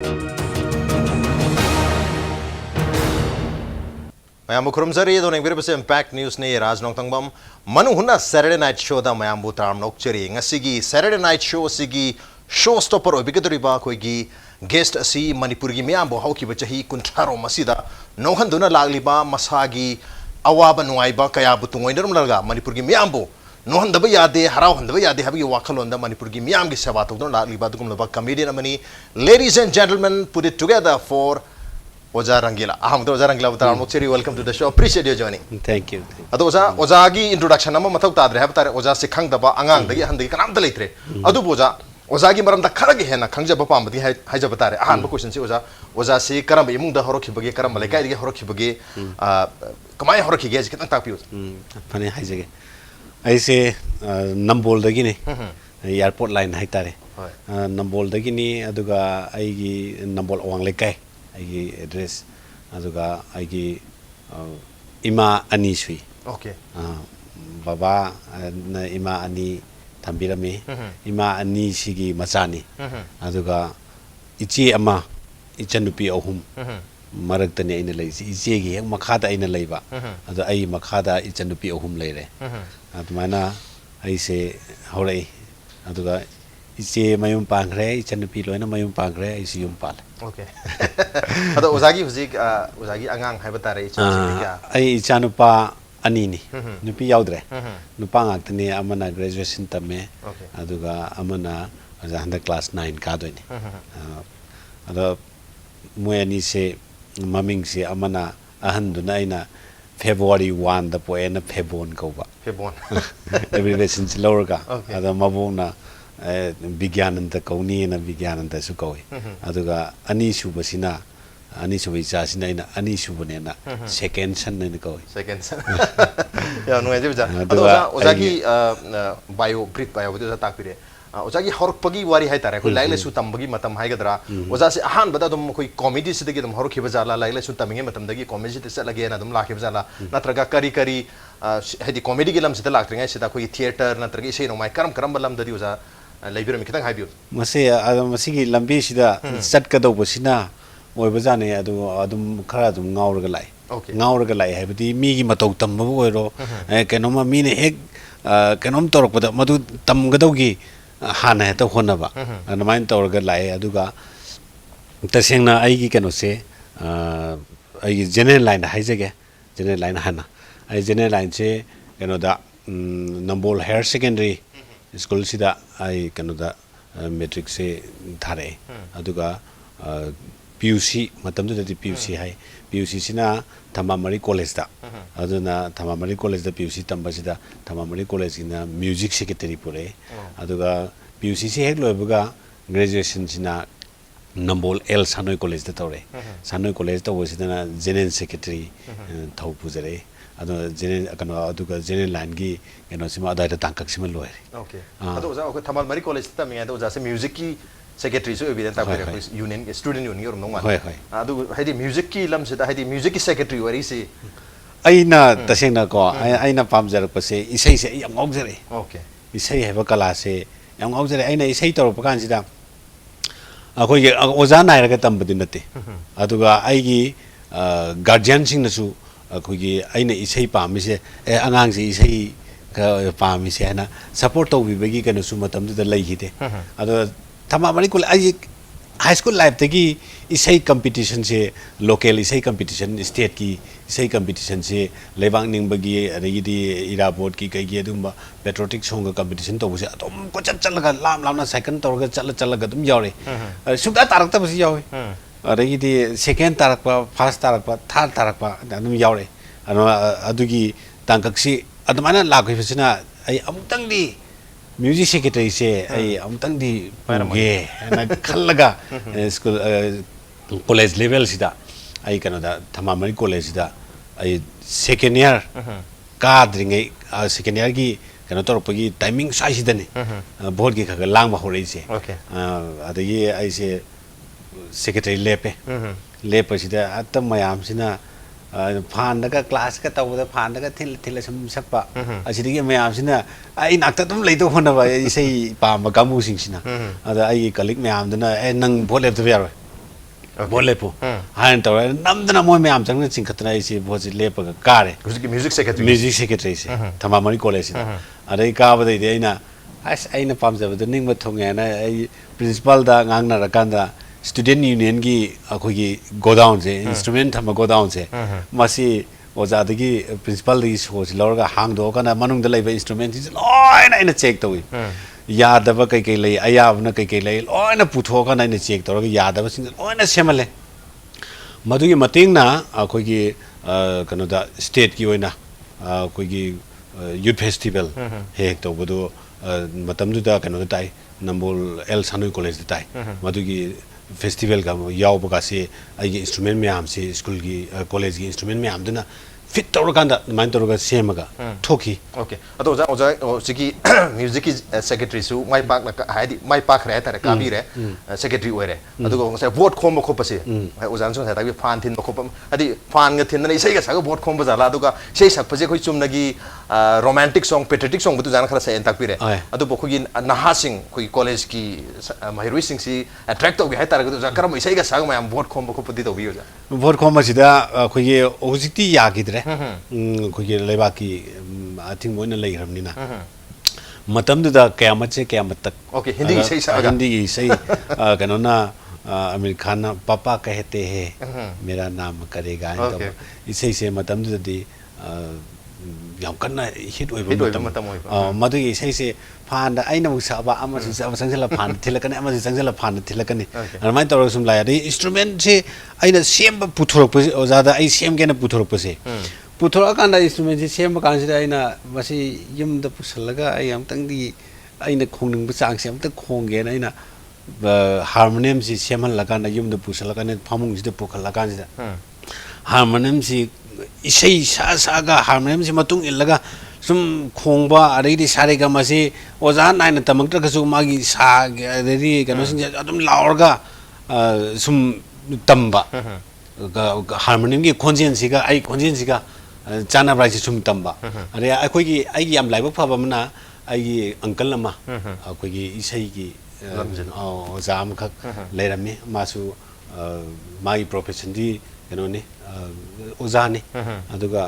Mayambu Kurumzari, the Navy Impact News near Nongthombam. Manung Hutna Saturday night show the Mayambu Taram Nokcheri. Ngasigi Saturday night show Sigi showstopper Obigatoriba Koigi guest asi Manipuri Mayambu Hoki Bachahi Kuntaro Masida Nohanduna Lagliba Masagi Awaba Nuaiba Kayabutung Laga Manipuri Mayambu Nohandaba Yade Harau Handaba Yade Habi Wakalonda Manipuri Mayamgi Sabato Lagliba comedian Amani. Ladies and gentlemen, put it together for Oza Rangila. Oza Rangila, welcome to the show. Appreciate your joining. Thank you. Oza, Ozagi introduction. Nama matau tadre. Have tare Oza se khang daba angang dagi handi kanam dalitre. Adu Oza, Ozagi maram da kharagi hai na khangja bapa amati hai jab tare. Ahan ba question se Oza se karam imung da horoki bagi karam malaikai dagi horoki bagi kamai horoki gaya kitang tak pius. Pane hai jage. Aise nambol dagi ne. Airport line hai tare. Nambol dagi ni aduga aigi nambol awang lekai. Aigi address aduga aigi ima ani sui. Okay. Baba na ima ani thambirami. Ima ani sigi machani. Aduga ichi ama ichanupi ahum. Maraktani aina laisi ichi gi makhada aina laiba. Adu ai makhada ichanupi ahum laire. Adumana aise horai aduga ichi mayum pangre ichanupi loina mayum pangre isi yum pal. Okay. Ado Ozagi huzik Ozagi angang hai batare ichanupi kya? Ai ichanupa ani ni. Nupi yaudre. Nupa ngaktani amana graduation tame. Aduga amana handa class 9 ka doini. Ado moyani se maming se amana ahanduna aina February 1 da poena Febon kauba. Febon. Abbreviation lower ka. Ado mabona Vigyananta kauni na Vigyananta su kawi. Aduga ani subasina ani subicha sina ina ani subane second son na kawi. Second son. Ya no aje bija. Aduga Ozagi bio brief bio itu tak pire. Ozagi horok pagi wari hai tare. Koi laile su tambagi matam hai gadra. Oza se ahan bada dum koi comedy se degi dum horok hibajala laile su taminge matam degi comedy se lage na dum la hibajala. Natraga kari kari hedi comedy gilam se lak tringai se da koi theater natraga se no mai karam balam dadi oza Library kitang high view. Masigi lambi sida sat ka do bosina oi bazane adum khara dum ngaur ga lai habdi mi gi matau tam ba oiro kenoma mi ne hek kenom torok pada madu tam ga dogi hana ta hona ba anamain tor ga lai aduga tasengna ai gi keno se ai general line haijage general line hana ai general line se keno da Nambol higher secondary school sida ai kanoda metric se thare aduga PUC matam da PUC hai PUC sina Thamamari college da aduna Thamamari college da PUC tamba sida Thamamari college ina music secretary pure aduga PUC se hek loibuga graduation sina Nambol L Sanoi college da tore Sanoi college da wasida general secretary thau pujare ado general kano aduga general line gi kano sima ada tangkak sima loe. Okay. Ado uza okay Thamamari college ta minga uza se music ki secretary so evident ta pare union student union rom nongma. Ado haidi music ki lam se ta haidi music ki secretary wari se aina tasengna ko aina pamjar ko se isai se yam ngaugjare. Okay. Isai heba kala se yam ngaugjare aina isai tor pakan sida akoi ge oza nai ra ka tambadi nate. Aduga ai gi guardian sing na su akogi aina isai pamise angang se isai ka pamise na support to bigi kanu su matam da lai hite ado Thamamari kul ai high school life tagi isai competition se local isai competition state ki isai competition se lebang ning bagi regi di ira board ki kai gi adum patriotic song competition to buse atom ko chalaga lam na second to ga chalaga dum yaure subda tarak ta buse yaure regi di second tarakpa first tarakpa third tarakpa adum yaure adugi tangkaksi adumana lagoi fasina ai amutang di music secretary se ai amutang di ge na khallaga school college level sida ai kanada Thamamari college da ai second year ka dringai second year gi kano torpagi timing sai sidane board gi khaga langba horei se adagi ai se secretary lepe sida atam mayam sina Panda class ka tawda Panda ka thil sam sakpa asidi mayam sina ai nakta tum leito hona ba isai pam kamu sing sina ada ai colleague mayam dana nang bole to yar ꯕꯣꯠ ꯂꯦꯞꯄꯨ ꯍꯥꯏꯅ ꯇꯧꯔꯦ ꯅꯝꯗꯅ ꯃꯣꯏ ꯃꯌꯥꯝ ꯆꯪꯅ ꯆꯤꯡꯈꯠꯇꯅ ꯑꯩꯁꯤ ꯚꯣꯠꯁꯤ ꯂꯦꯞꯄꯒ ꯀꯥꯔꯦ ꯃ꯭ꯌꯨꯖꯤꯛ ꯁꯦꯀ꯭ꯔꯦꯇꯔꯤꯁꯦ ꯊꯝꯕꯥꯃꯅꯤ ꯀꯣꯂꯦꯖꯁꯤꯗ ꯑꯗꯩ ꯀꯥꯕꯗꯩꯗꯤ ꯑꯩꯅ ꯑꯁ ꯑꯩꯅ ꯄꯥꯝꯖꯕꯗꯣ ꯅꯤꯡꯕ ꯊꯨꯡꯉꯦꯅ ꯑꯩ ꯄ꯭ꯔꯤꯟꯁꯤꯄꯥꯜꯗ ꯉꯥꯡꯅꯔꯀꯥꯟꯗ ꯁ꯭ꯇꯨꯗꯦꯟ ꯌꯨꯅꯤꯌꯟꯒꯤ ꯑꯩꯈꯣꯏꯒꯤ ꯒꯣꯗꯥꯎꯟꯁꯦ ꯏꯟꯁꯇ꯭ꯔꯨꯃꯦꯟ ꯊꯝꯕ ꯒꯣꯗꯥꯎꯟꯁꯦ ꯃꯁꯤ ꯑꯣꯖꯥꯗꯒꯤ ꯄ꯭ꯔꯤꯟꯁꯤꯄꯥꯜꯗꯒꯤ ꯁꯣꯁꯤ ꯂꯧꯔꯒ ꯍꯥꯡꯗꯣꯛꯑꯀꯥꯟꯗ ꯃꯅꯨꯡꯗ ꯂꯩꯕ ꯏꯟꯁꯇ꯭ꯔꯨꯃꯦꯟꯁꯤꯡꯁꯦ ꯂꯣꯏꯅ ꯑꯩꯅ ꯆꯦꯛ ꯇꯧꯏ ꯌꯥꯗꯕ ꯀꯩꯀꯩ ꯂꯩ ꯑꯌꯥꯕꯅ ꯀꯩꯀꯩ ꯂꯩ ꯂꯣꯏꯅ ꯄꯨꯊꯣꯛꯑꯀꯥꯟꯗ ꯑꯩꯅ ꯆꯦꯛ ꯇꯧꯔꯒ ꯌꯥꯗꯕꯁꯤꯡꯁꯦ ꯂꯣꯏꯅ ꯁꯦꯝꯍꯜꯂꯦ ꯃꯗꯨꯒꯤ ꯃꯇꯦꯡꯅ ꯑꯩꯈꯣꯏꯒꯤ ꯀꯩꯅꯣꯗ ꯁ꯭ꯇꯦꯠꯀꯤ ꯑꯣꯏꯅ ꯑꯩꯈꯣꯏꯒꯤ ꯌꯨꯠ ꯐꯦꯁꯇꯤꯚꯦꯜ ꯍꯦꯛ ꯇꯧꯕꯗꯣ ꯃꯇꯝꯗꯨꯗ ꯀꯩꯅꯣꯗ ꯇꯥꯏ ꯅꯝꯕꯣꯜ ꯑꯦꯜ ꯁꯥꯅꯣꯏ ꯀꯣꯂꯦꯖꯇ ꯇꯥꯏ ꯃꯗꯨꯒꯤ ꯐꯦꯁꯇꯤꯚꯦꯜꯒ ꯌꯥꯎꯕꯒꯁꯤ ꯑꯩꯒꯤ ꯏꯟꯁꯇ꯭ꯔꯨꯃꯦꯟ ꯃꯌꯥꯝꯁꯤ ꯁ꯭ꯀꯨꯜꯒꯤ ꯀꯣꯂꯦꯖꯒꯤ ꯏꯟꯁꯇ꯭ꯔꯨꯃꯦꯟ ꯃꯌꯥꯝꯗꯨꯅ ꯐꯤꯠ ꯇꯧꯔꯀꯥꯟꯗ ꯑꯗꯨꯃꯥꯏꯅ ꯇꯧꯔꯒ ꯁꯦꯝꯃꯒ ꯊꯣꯛꯈꯤ ꯑꯣꯀꯦ ꯑꯗꯣ ꯑꯣꯖꯥ ꯍꯧꯖꯤꯛꯀꯤ ꯃ꯭ꯌꯨꯖꯤꯛꯀꯤ ꯁꯦꯀ꯭ꯔꯦꯇꯔꯤꯁꯨ ꯃꯥꯏ ꯄꯥꯛꯅ ꯍꯥꯏꯗꯤ ꯃꯥꯏ ꯄꯥꯛꯈ꯭ꯔꯦ ꯍꯥꯏꯇꯥꯔꯦ ꯀꯥꯕꯤꯔꯦ ꯁꯦꯀ꯭ꯔꯦꯇꯔꯤ ꯑꯣꯏꯔꯦ ꯑꯗꯨꯒ ꯉꯁꯥꯏ ꯚꯣꯠ ꯈꯣꯝꯕ ꯈꯣꯠꯄꯁꯦ ꯑꯣꯖꯥꯅꯁꯨ ꯉꯁꯥꯏ ꯇꯥꯛꯄꯤ ꯐꯥꯟ ꯊꯤꯟꯕ ꯈꯣꯠꯄ ꯍꯥꯏꯗꯤ ꯐꯥꯟꯒ ꯊꯤꯟꯗꯅ ꯏꯁꯩꯒ ꯁꯛꯑꯒ ꯚꯣꯠ ꯈꯣꯝꯕ ꯖꯥꯠꯂꯥ ꯑꯗꯨꯒ ꯏꯁꯩ ꯁꯛꯄꯁꯦ ꯑꯩꯈꯣꯏ ꯆꯨꯝꯅꯒꯤ ꯔꯣꯃꯥꯟꯇꯤꯛ ꯁꯣꯡ ꯄꯦꯇ꯭ꯔꯤꯌꯣꯇꯤꯛ ꯁꯣꯡꯕꯨꯗꯨ ꯑꯣꯖꯥꯅ ꯈꯔ ꯁꯛꯑꯦꯅ ꯇꯥꯛꯄꯤꯔꯦ ꯑꯗꯨꯕꯨ ꯑꯩꯈꯣꯏꯒꯤ ꯅꯍꯥꯁꯤꯡ ꯑꯩꯈꯣꯏꯒꯤ ꯀꯣꯂꯦꯖꯀꯤ ꯃꯍꯩꯔꯣꯏꯁꯤꯡꯁꯤ ꯑꯦꯇ꯭ꯔꯦꯛ ꯇꯧꯒꯦ ꯍꯥꯏꯇꯥꯔꯒꯗꯤ ꯑꯣꯖꯥ ꯀꯔꯝꯕ ꯏꯁꯩꯒ ꯁꯛꯑꯒ ꯃꯌꯥꯝ ꯚꯣꯠ ꯈꯣꯝꯕ ꯈꯣꯠꯄꯗꯤ ꯇꯧꯕꯤ ꯑꯣꯖꯥ ꯚꯣꯠ ꯈꯣꯝꯕꯁꯤꯗ ꯑꯩꯈꯣꯏꯒꯤ ꯍꯧꯖꯤꯛꯇꯤ ꯌꯥꯈꯤꯗ꯭ꯔꯦ ꯑꯩꯈꯣꯏꯒꯤ ꯂꯩꯕꯥꯛꯀꯤ ꯑꯊꯤꯡꯕ ꯑꯣꯏꯅ ꯂꯩꯈ꯭ꯔꯕꯅꯤꯅ ꯃꯇꯝꯗꯨꯗ ꯀꯌꯥꯃꯠꯁꯦ ꯀꯌꯥꯃꯠꯇꯛ ओके हिंदी की सही सागा हिंदी की सही कनोना आमिर खान पापा कहते हैं मेरा नाम करेगा तो इसे से मतम दी याम कन्ना हिट ओइबो मदुगी इसे से फान आइना मुसाबा अमसि संगला फान थिलकने अमसि संगला फान थिलकने अरमाय तौर सुम लाया इंस्ट्रूमेंट से आइना सेम पुथोरप ओजादा आई सेम केना पुथोरप से पुथोरकान इंस्ट्रूमेंट से सेम कानसिदा आइना मसि यमदा पुसलगा आई अमतंगदी आइना खोंनिंग चांग से अमत खोंगेना आइना हारमोनियम से सेमहलकान यमदा पुसलकान फामुंग सिदा पुखलकान सिदा हारमोनियम से इसे सागा हारमोनियम से मतुंग इल्लगा सुम खोंबा अरेदी सारेगा मसे ओजा नाइना तमंगत्रकसु मागी सा अरेदी कनोसिंग अदुम लावरगा सुम तंबा हारमोनियम की खोंजेंसिगा आई खोंजेंसिगा चाना ब्राइस सुम तंबा अरे अखोगी आई याम लाइबक फाबमना आई अंकल अमा अखोगी इसेगी ओजा अमखक लेरमी मासु मागी प्रोफेशन दी कनोने ओजाने अदुगा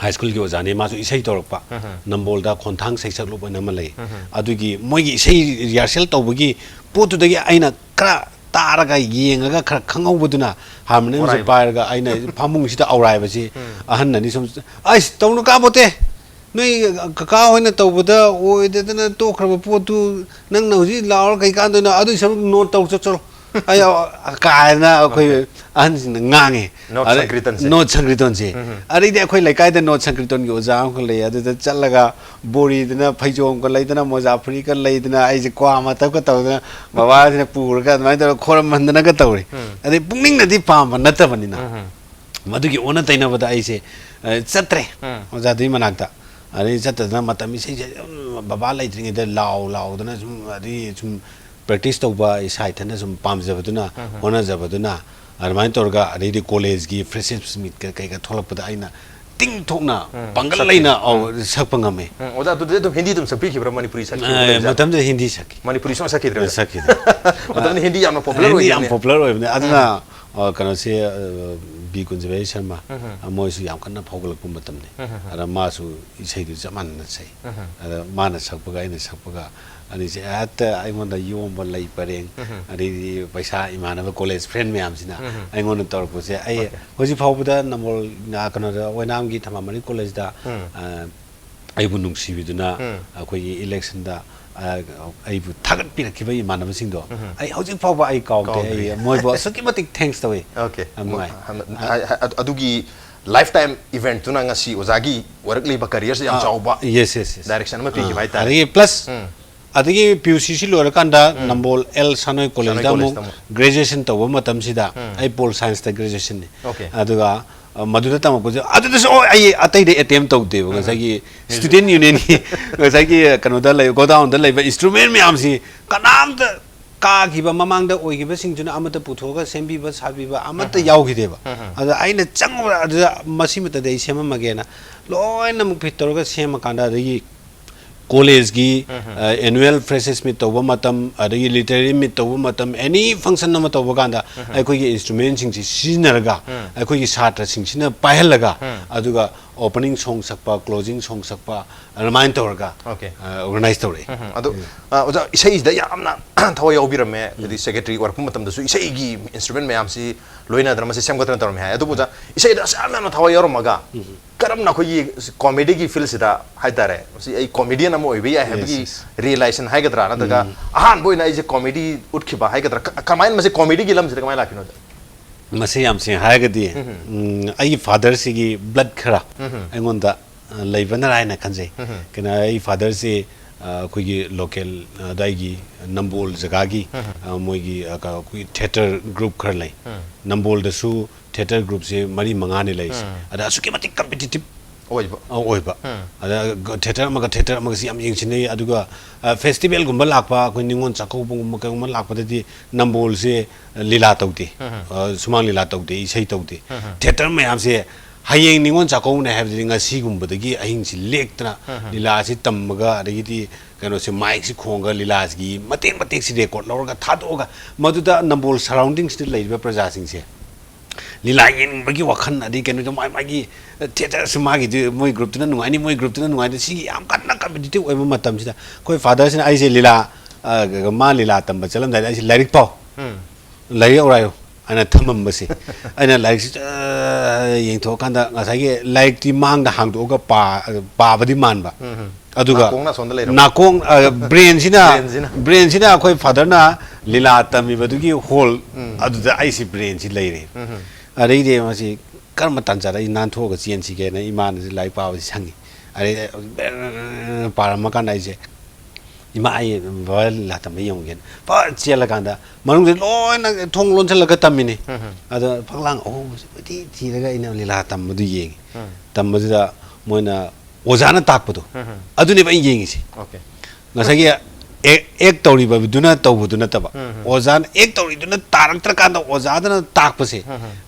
हाई स्कूल की ओजाने मासु इसे तौरपा नंबोलदा खोंथांग सैसक लोब नम लई अदुगी मोगी इसे रिहर्सल तौबगी पोतुदगी आइना खरा तारगा येंगा खरा खंगौबदुना हारमोनियम से पारगा आइना फामुंग सिदा औरायबसी अहन ननि सम आइस तौनु काबोते नोई कका होइना तौबदा ओइदना तोखरब पोतु नंग नौजी लावर कैकांदना अदु सब नोट तौ चलो ayo kaina akhoi an ngange note sankriton se ari de akhoi lai kai de note sankriton gi oja ko lai adu da challaga bori dina phaijom ko lai dina moja phri ka lai dina ai je kwa ma ta ko taw dina baba dina pur ka mai da khoram mandana ka tawri adi pungning na di pam nata banina madu gi ona taina bada ai se chatre oja dui manakta ari chatna matami se baba lai dring de lao dina ari sum practice तौबा इसाई थना सुम पामजबदुना होनाजबदुना अरमाइन तोरगा अरेदी college की freshers meet का थोलपदा आइना टिंग थोकना पंगल लेना और सकपंगमे ओदा तो हिंदी तुम सपी खिब्रा मणिपुरी सकी मतम जे हिंदी सकी मणिपुरी सो सकी मतलब हिंदी याम पॉपुलर होइबने अदना कनो से बी कुंजबे शर्मा मोइसु याम कन्ना फौगलक मतमने अरा मासु इसाई दु जमान न छै अरा माना सकपगा आइना सकपगा अनि से आत आइमोन योम बलै परेंग अनि पैसा इमानब कॉलेज फ्रेंड म्याम सिना आइमोन तोरपु से आइ होजि फावबदा नम्बर ना कनो वनाम गी थमामनि कॉलेज दा आइबु नुंसिबिदुना अखोइ इलेक्शन दा आइबु थागत पिरखिबा इमानब सिंदो आइ होजि फावबा आइ काउते आइ मोइबो सकिमतिक थैंक्स तवे ओके अदुगी लाइफ टाइम इवेंट तुना ngasi ozagi workliba career se yam chawba yes direction ma piki bai ta plus अदगी पीयूसी लोरकांदा नंबोल एल सानोय कॉलेज दा मु ग्रेजुएशन तव मतम सिदा आई पोल साइंस दा ग्रेजुएशन ने अदुगा मधुदा तमको अदुदा सो आई अतै दे अटेम्प्ट तौदे गसागी स्टूडेंट यूनियन की गसागी कनोदा लय गोडाउन दा लय इंस्ट्रूमेंट म्याम सि कनाम द का गिबा ममांग दा ओइगिबा सिंजुना अमत पुथोगा सेंबिबा साबिबा अमत यावगिदेबा अदा आइना चंगबा अदा मसिमत दे सेम मगेना लोइना मु फिटरगा सेम कांदा दगी college gi annual freshers meet tawba matam adagi literary meet tawba matam any function nama tawba kanda aikoi gi instrument sing si sinaraga aikoi gi satra sing sina pahalaga aduga opening song sakpa closing song sakpa remind tawraga okay organize tawre adu oja isai da yamna thawai obirame the secretary work matam da su isai gi instrument mayam si loina drama se semgatna tarme ha adu boja isai da samna thawai yormaga karam na khoi comedy gi feel sida haitare si ai comedian amo oibe ya have gi realization haigadra na daga ahan boina is comedy utkhiba haigadra kamain mase comedy gi lam sida kamai lakino mase yam sing haigadi ai father sigi blood khara aingonda leibana raina kanjai kana ai father se koigi local daigi nambol jaga gi moigi koi theater group khar lai nambol da su theater group se mari mangane lai ada su ke mati competitive oiba ada theater amaga si am yingchine aduga festival gumba lakpa koi ningon chakau bungum ka gumba lakpa dadi nambol se lila tawti sumang lila tawti isai tawti theater mayam se hayeng ningon chakau na have dinga si gumba dagi ahing si lektna lila si tammaga adagi kano se mic si khonga lila gi matek si record lawga thadoga maduda nambol surroundings de leiba praja sing se lila yin bagi wakhan adi kano to mai gi theater sumagi de moi group tuna nungai ni moi group tuna nungai de si am kanna competitive oiba matam sida koi father sin ai se lila ma lila tamba chalam dai ai se lyric pau lai orayo ana thamam basi ana lyric yeng tho kanda ngasai lyric ti mang da hang do ga pa badi man ba aduga nakong brain sina koi father na lila tami badugi whole aduda ai si brain si leire are de masi karma tanjara nan tho ga chen si ge na iman si lai pa si sangi are parama kan ai je ima ai val la tam yong gen pa chela kanda manung de loi na thong lon chela ga tamini ada phaklang oh ti daga ina lila tam du yeng tam da moina ozana takpado adune ba yeng si okay ngasagi ek tawri ba duna tawbuduna taba ozan ek tawri duna taraktra kanda ozadana takpase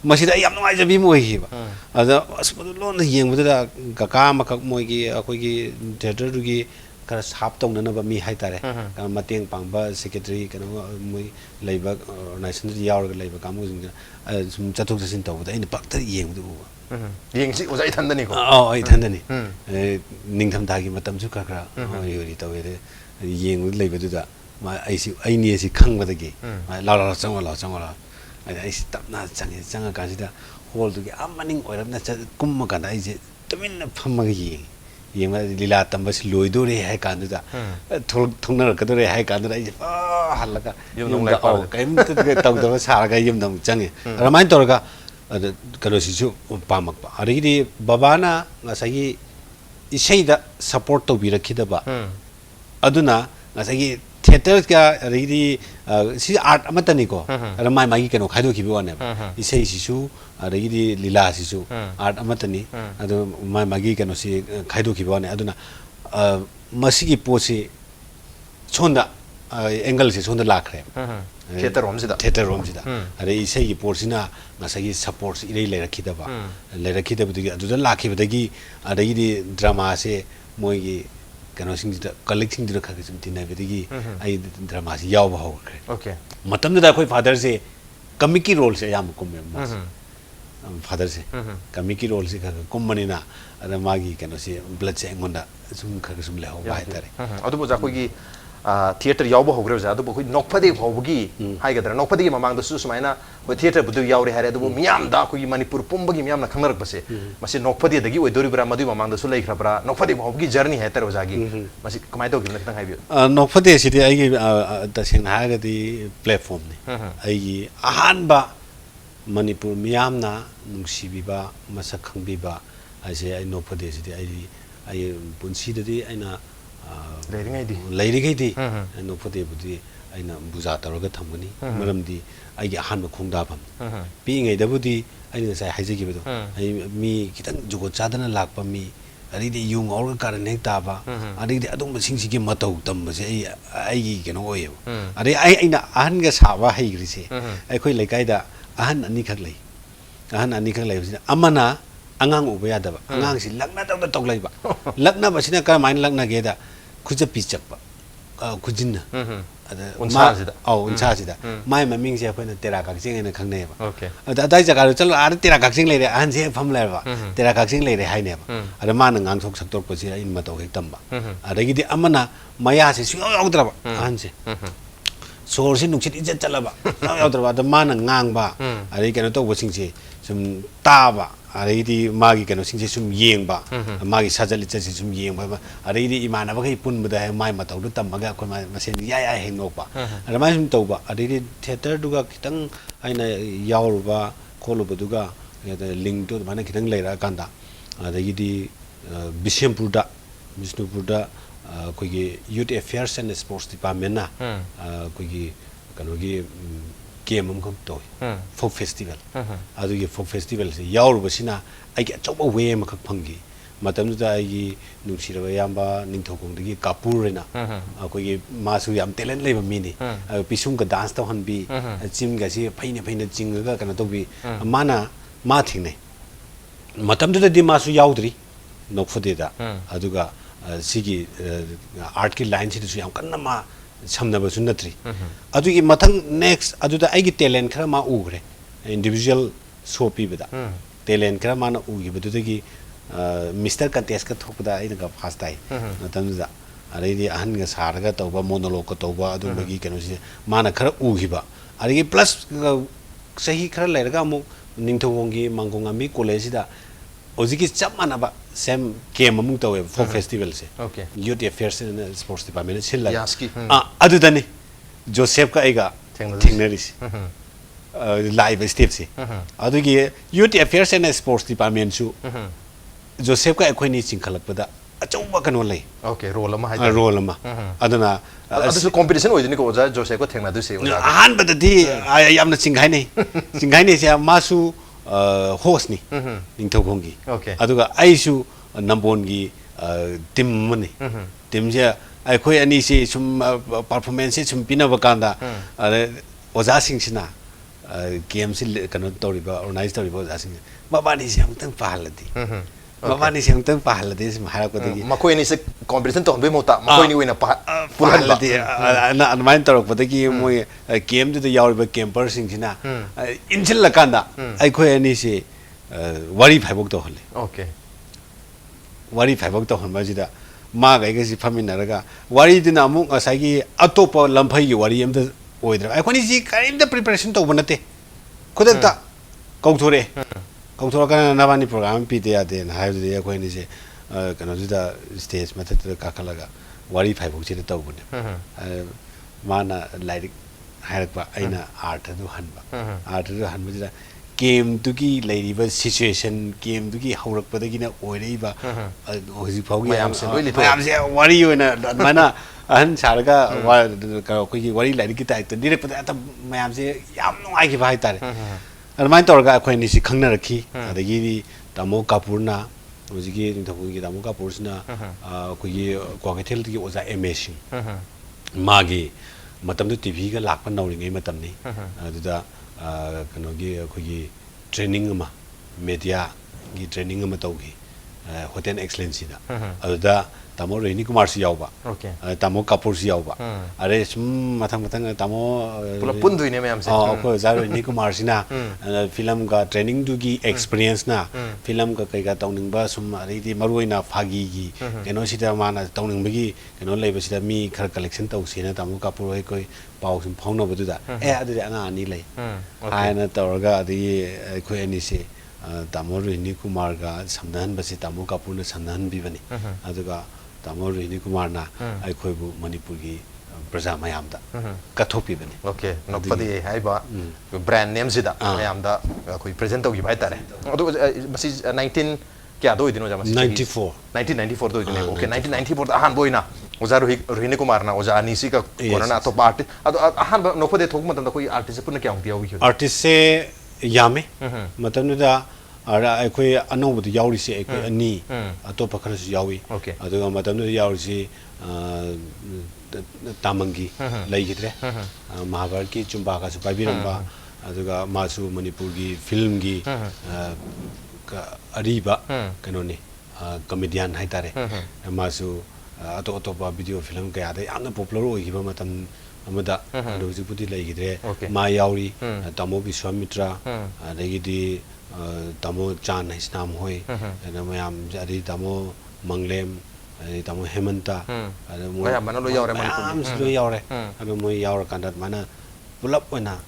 masida yam ngai jabi mo hi ba ada asmadu lon yeng buda kaka makak moigi akoigi theater gi kara sap tong na ba mi hai tare ka mateng pangba secretary kana moi leiba organization ri yaur ga leiba kamu jing sum chathuk jasin tawda ina pakta yeng du yeng si ozai thandani ko ai thandani ningtham dagi matam su ka kra yori tawe de yeng leiba du da ma ai si ai ni si khang ba dagi la changwa ai si tapna changa ka si da hol du gi amaning oiram na kum ma ka ai je tamin phamma gi yeng lila tambas loidore hai kanduda thongna rakadore hai kanduda ai halaga yum da au kaim tawda saraga yum dam change ramain torga karo si chu pamak ba ari babana ngasagi isai da support to birakida ba aduna ngasagi theater ka ari si art amatani ko ramai magi kano khaido ki biwane isai si chu ari lila si chu art amatani adu mai magi kano si khaido ki biwane aduna masigi posi chonda angle se chonda lakhre theater rom sida ari isai ki porsina ngasagi support irei lerakida ba lerakida budagi adu lakhi budagi ari drama se moi gi kano sing da collecting dira kha sum tinai bedigi ai drama si yaw ba ho kre okay matam da koi father se committee role se yam kum mas father se committee role se kha kum manina ada magi kano se blood se ngonda sum kha sum le ho ba tare adu bo ja koi gi theater yaw ba ho kre ja adu bo koi nokphade phobgi hai gadra nokphade mamang da su sumaina koi theater budu yaw re hare adu bo miyam da koi manipur pumbagi miyam na khangnak base masi nokphade dagi oi dori bra madu mamang da su leikra bra nokphade phobgi journey hai tar wajagi masi kamai to gimna tang hai bi nokphade sidi ai gi taseng ha ga di platform ni ai gi ahan ba manipur miyam na nungsi biba masak khang biba ai se ai nokphade sidi ai punsi de di aina leirigai di nokphade budi aina buja taraga thamgani maramdi ai gi ahan ba khongda pham pi ngai da budi ai na sai haije gi bedo ai mi kitang jugo chadana lakpa mi ari de yung aur ka ne ta ba ari de adum sing sigi matau tam ba se ai gi keno oye ari ai aina ahan ga sa ba hai gri se ai khoi lekai da ahan ani khak lai amana angang uba ya da ba angang si lakna da tok lai ba lakna ba sina ka main lakna ge da खुजा पिचक खुजिन उनसासिदा माय ममिंग से अखोना तेरा काक्सिंग ने खंगने बा ओके अदाई जगह चलो आर तेरा काक्सिंग लेरे आनसे फम लेबा तेरा काक्सिंग लेरे हाइने बा अरे मान ngang thok sak tor pasi in matau hek tamba adagi di amana maya se su yaudra ba anse sor se nuksit ijat chalaba yaudra ba da man ngang ba ari keno to wasing se sum ta ba ari di magi keno sing se sum yeng ba magi sajali se sum yeng ba ari di imana ba kai pun ba da mai matau du tam ga ko ma sen ya ya heng nok ba ari mai sum tau ba ari di theater du ga kitang aina yaur ba kholu ba du ga link to mana kitang leira kanda adagi di Bishnupurda koigi Youth Affairs and Sports Department na koigi kanogi game am to folk festival adu ye folk festival se yaur basina ai ge choba we ma khak phangi matam da ai nuksira yamba ningthokong dagi kapur rena koigi masu yam talent leba mini pisum ka dance to han bi chim ga si phaina ching ga kana to bi mana ma thingne matam da di masu yaudri nokfodeda aduga sigi art ki line si yam kanna ma samna ba sunatri adugi mathang next aduda aigi talent khara ma ugre individual show pi bada talent khara ma na ugi badudagi Mr. Contest ka thokda ina ga first time matam da ari di ahan ga sarga tawba monologue ka tawba adu magi kanu si mana khara ugiba ari plus sahi khara lerga mu ningthowongi mangongami college da oziki chap manaba same game amung tawe folk festival se okay Youth Affairs and Sports Department silla yaski adu dani Joseph ka aiga thingnaris live step se adu gi Youth Affairs and Sports Department su Joseph ka ekoi ni chingkhalakpada achauba kano lei okay role ma hai role ma aduna adu competition oidini ko oja Joseph ko thengna du se oja ahan badadi yamna chinghai nei se masu host ni ningthokonggi okay aduga aisu nambongi team mani team je ai khoi ani se sum performance sum pinaba kanda oja sing sina game si kano toriba organize toriba oja sing babani se amtang pahalati babani se amtang pahalati sim hara ko degi makoi ni se competition to be mota makoi ni wina pahalati na anmain torok padagi moi game de yauriba camper sing sina inchil la kanda ai khoi ani se wari phaibok to hole okay wari phaibok to honba jida ma ga ga si phamina raga wari dina amuk asai gi atopa lamphai gi wari amda oidra ai khoni ji kaim da preparation to banate khodak ta kauthore kauthora kana nabani program pi de ade na hayu de khoi ni se kana jida stage matha ka kalaga wari phaibok ji to bune mana like harakba aina art du hanba jida game dugi ladiba situation game dugi haurak padagi na oireiba hoji phaugi mayam se wari oina mana ahan sarga ko gi wari lai ki tai to dire pada ta mayam se yam nungai ki bai tare armain torga khoi ni si khangna rakhi adagi tamo kapurna hoji gi ningthapu gi tamo kapursna ko gi kwagathel gi oja amazing magi matam du tv ga lakpa nawri ngai matam ni aduda kanogi akogi training ama media gi training ama tawgi hotel excellence da aduda tamo Reni Kumar si yauba okay tamo Kapur si yauba are sum mathang tamo pula pundu ne mayam se ko za Reni Kumar si na film ga training du gi experience na film ga kai ga tawning ba sum ari di maruina phagi gi keno si da mana tawning bagi keno leiba si da mi khar collection taw si na tamo Kapur hoi koi pau sum phongna bu da adu anga ani lei haina tawga adi khoi ani se tamo Reni Kumar ga samdan basi tamo Kapur na samdan bi bani aduga tamo Reni Kumar na ai khoi bu Manipur gi praja mayam da kathopi bani okay nokpadi hai ba brand name sida mayam da khoi present gi bai tare adu basi 19 kya do idino jama 1994 do idino okay 1994 da han boina oja Reni Kumar na oja ani si ka corona to party adu han nokpade thok matam da koi artist pun kya ngi yawi artist se yame matam da ara akhoi anobdu yauri se akhoi ani atopa khara su yawi aduga matam da yauri se tamangi laigidre mahabharat ki chumba ka su paibiramba aduga masu Manipur gi film gi ariba kanoni comedian haitare masu atop atop video film kaya ada yang popular oi kiba matam amada logi putih lagi deh Mayauri tamu Biswamitra lagi di tamu Chan Islam hoi nama yang jadi tamu Manglem tamu Hemanta ada mana lo yaure Manipur lo yaure ada mau yaure kandat mana pulap mana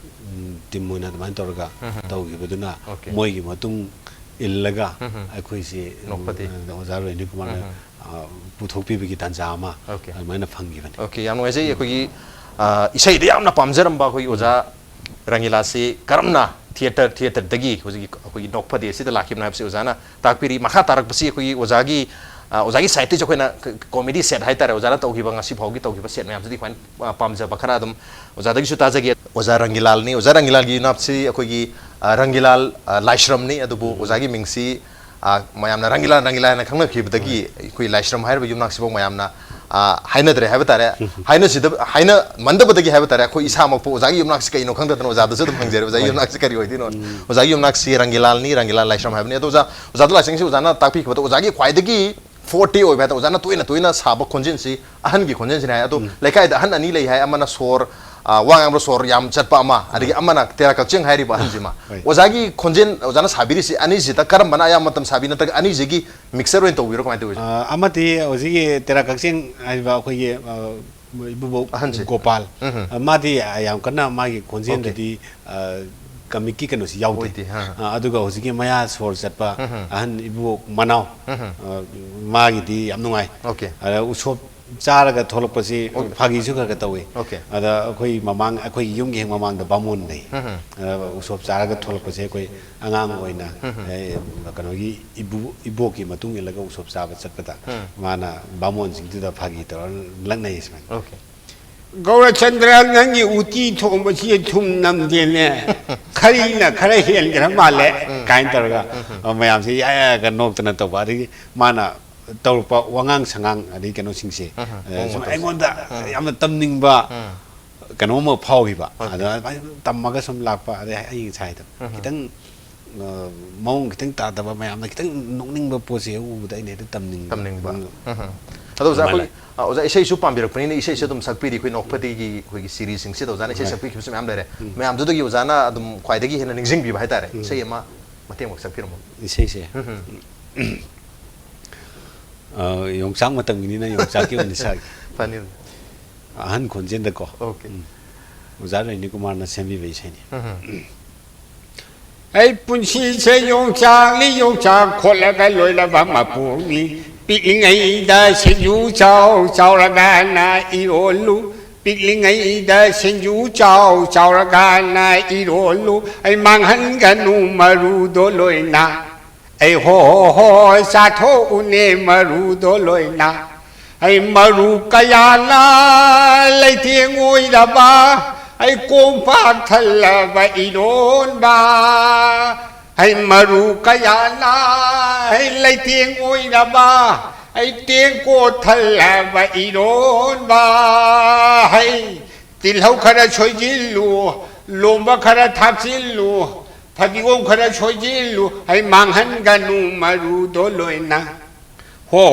timuna teman torga tahu gitu tu na mau gitu matung illaga aku isi ozaro ini kemana putupi begitu tanjama mana fangi kan oke yang nuai sih aku isai dia amna pamjaram ba aku oza rangila si karamna theater dagi aku nokpadi sih terlaki mana sih ozana takpiri maka tarak besi aku ozagi site jo koina comedy set hai tare ozara taugi banga si phogi taugi ba set me amjadi kwan pamja bakara dum ozadagi su tajagi oza rangilal gi napsi akogi rangilal laishram ni adubu ozagi mingsi mayamna rangilal na khangna khibdagi koi laishram hair ba yumnak sibong mayamna haina dre ha batare haina mandabadagi ha batare koi isa mak po ozagi yumnak si kai no khangda tan ozada su dum phangjer ozagi yumnak si kari hoidi no ozagi yumnak si rangilal laishram ha ni ozada laishram si ozana takpi khibata ozagi khwaidagi 40 ओइ बेता उजाना तोइना साब खोंजिन सि अहन की खोंजिन सिना अदो लेकाय the अहन अनि ले हाय अमना सोर वांगाम सोर याम चटपा अमा अदि अमना तेरा कचिंग हायरि बा हनजिमा ओजागी खोंजिन ओजाना साबिरि सि अनि जि त करम बना या मतम साबिन त अनि जिगी मिक्सर ओइन तोबिरो कमाय तोइ अमति ओजिगी तेरा कचिंग आइबा खोगे इबुबो गोपाल मादि याम कना मागी खोंजिन दि कमिकी कनो सी याउदे अदुगा होजिगे मया सोर चटपा अहन इबु मनाव मागिदी याम नुंगाई उसोप चारगा थोलपसी फागी सु खगा तवे अदा अखोई ममांग अखोई युंगे ममांग द बामोन नै उसोप चारगा थोलपसी अखोई अंगांग ओइना कनोगी इबो की मतुंग लगा उसोप चाबा चटपता माना बामोन सिंगदुदा फागी तर लंगनै इसमें गौरचंद्र नंगी उती थोंबसी थुम नमदेने खरीना खरे हेल ग्र माले काइन तरगा मयाम से या ग नोक्तना तोबा रि माना तौरपा वांगांग संगांग अदि कनो सिंगसे सम आइगोंदा यामना तमनिंगबा कनो म फावगिबा अदा तमगा सम लापा अदि आइ छाइद खितंग मौंग खितंग तादबा मयामना खितंग नोकनिंगबा पोसे उबदा इने तमनिंगबा अदो जा कोई ओजा इसे सु पाम्बिरक पनि इसे से दम सकपिरि कोइ नोकपति की कोइ सीरीज सिंग से दोजाना इसे सकपि खिबस म्याम लेरे म्याम दुदगी ओजाना अदम ख्वाइदगी हेन निंजिंग बि भाइ तारे इसे मा मतेम वक सकपिरम इसे से योंगचांग मतम गिनि ना योंगचांग की उनिसा फनि अहन खोंजेन द को ओके ओजा रैनी कुमार ना सेमबि बै छैनि ai punsi se yongchang kholaga loilaba mapuni pilingai da senju chao raga na irolu pilingai da senju chao raga na irolu ai manghan ganu maru do loina ai ho sa tho une maru do loina ai maru kayala lai thiengoi da ba ai kom pak thalla ba iron ba ai maru kayana ai lai tieng oi na ba ai tieng ko thalla ba iron ba ai tilhau khara choi jilu lomba khara thap jilu phadigom khara choi jilu ai manghan ganu maru do loina ho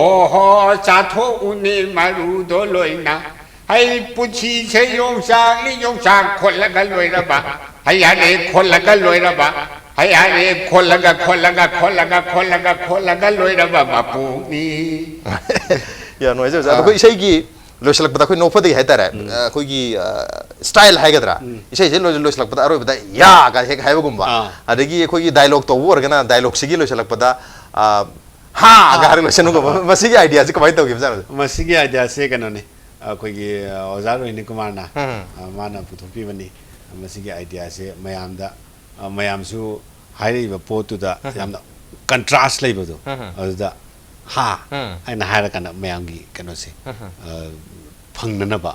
cha tho une maru do loina ai puchi se yongchang kholaga loiraba ai ane kholaga loiraba ai ane kholaga loiraba mapuni ya no ese za ko isai gi loisalak bada ko no phadi hai tare ko gi style hai gadra isai se loisalak bada aro bada ya ga he hai bagumba adagi ko gi dialogue to wor gana dialogue sigi loisalak bada ha ga har loisanu ko masigi idea se kamai to gi bza masigi idea se kana ne अखोगी ओजारो इने कुमारना माना पुथोपीबनी मसिगी idea से मयामसु हाइरिबा पोतुदा यामना contrast लेबदो अदुदा हा आइना हाइरा kana मयामगी कनोसे फंगननबा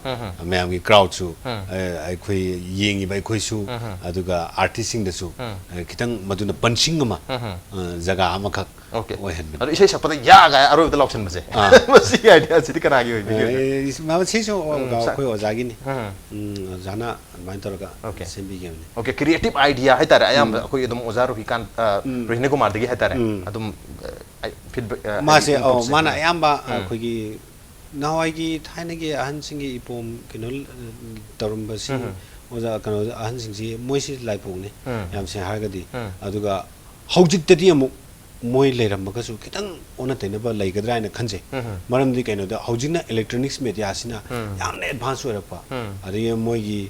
मयामगी crowd सु आइखोई येंगिबा आइखोइसु अदुगा artist सिंग दसु खितंग मदुना punching मा जगह अमखक ओहेन अरे इसे सपदा या गा अरो द ऑप्शन बसे मसी आइडिया सिटी कना गी होई इस मा छिसो कोइ ओजागी नि जाना माइन तरका सेमबी गेम ओके क्रिएटिव आइडिया है तारे आयाम कोइ एकदम ओजारो ही कान रोहिने कुमार दगी है तारे अदम फीडबैक मासे माना आयामबा कोइगी ꯅꯍꯥꯟꯋꯥꯏꯒꯤ ꯊꯥꯏꯅꯒꯤ ꯑꯍꯟꯁꯤꯡꯒꯤ ꯏꯄꯣꯝ ꯀꯩꯅꯣ ꯇꯧꯔꯝꯕꯁꯤ ꯑꯣꯖꯥ ꯀꯩꯅꯣ ꯑꯍꯟꯁꯤꯡꯁꯤ ꯃꯣꯏꯁꯤ ꯂꯥꯏꯄꯣꯛꯅꯤ ꯌꯥꯝ ꯁꯦꯡꯅ ꯍꯥꯏꯔꯒꯗꯤ ꯑꯗꯨꯒ ꯍꯧꯖꯤꯛꯇꯗꯤ ꯑꯃꯨꯛ ꯃꯣꯏ ꯂꯩꯔꯝꯃꯒꯁꯨ ꯈꯤꯇꯪ ꯑꯣꯟꯅ ꯇꯩꯅꯕ ꯂꯩꯒꯗ꯭ꯔꯥ ꯍꯥꯏꯅ ꯈꯟꯖꯩ ꯃꯔꯝꯗꯤ ꯀꯩꯅꯣꯗ ꯍꯧꯖꯤꯛꯅ ꯏꯂꯦꯛꯇ꯭ꯔꯣꯅꯤꯛꯁ ꯃꯦꯗꯤꯌꯥꯁꯤꯅ ꯌꯥꯝꯅ ꯑꯦꯗꯚꯥꯟꯁ ꯑꯣꯏꯔꯛꯄ ꯑꯗꯒꯤ ꯃꯣꯏꯒꯤ